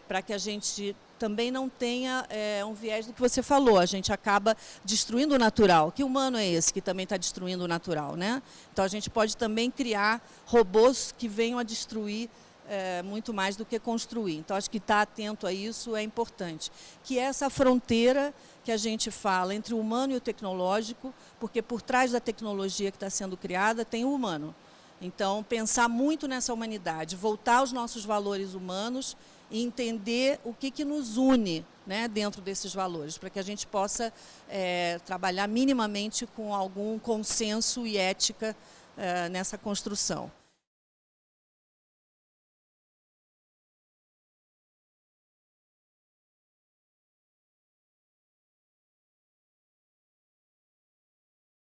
para que a gente também não tenha um viés do que você falou, a gente acaba destruindo o natural. Que humano é esse que também está destruindo o natural, né? Então, a gente pode também criar robôs que venham a destruir muito mais do que construir. Então, acho que estar atento a isso é importante. Que é essa fronteira que a gente fala entre o humano e o tecnológico, porque por trás da tecnologia que está sendo criada tem o humano. Então, pensar muito nessa humanidade, voltar aos nossos valores humanos e entender o que nos une, né, dentro desses valores, para que a gente possa trabalhar minimamente com algum consenso e ética nessa construção.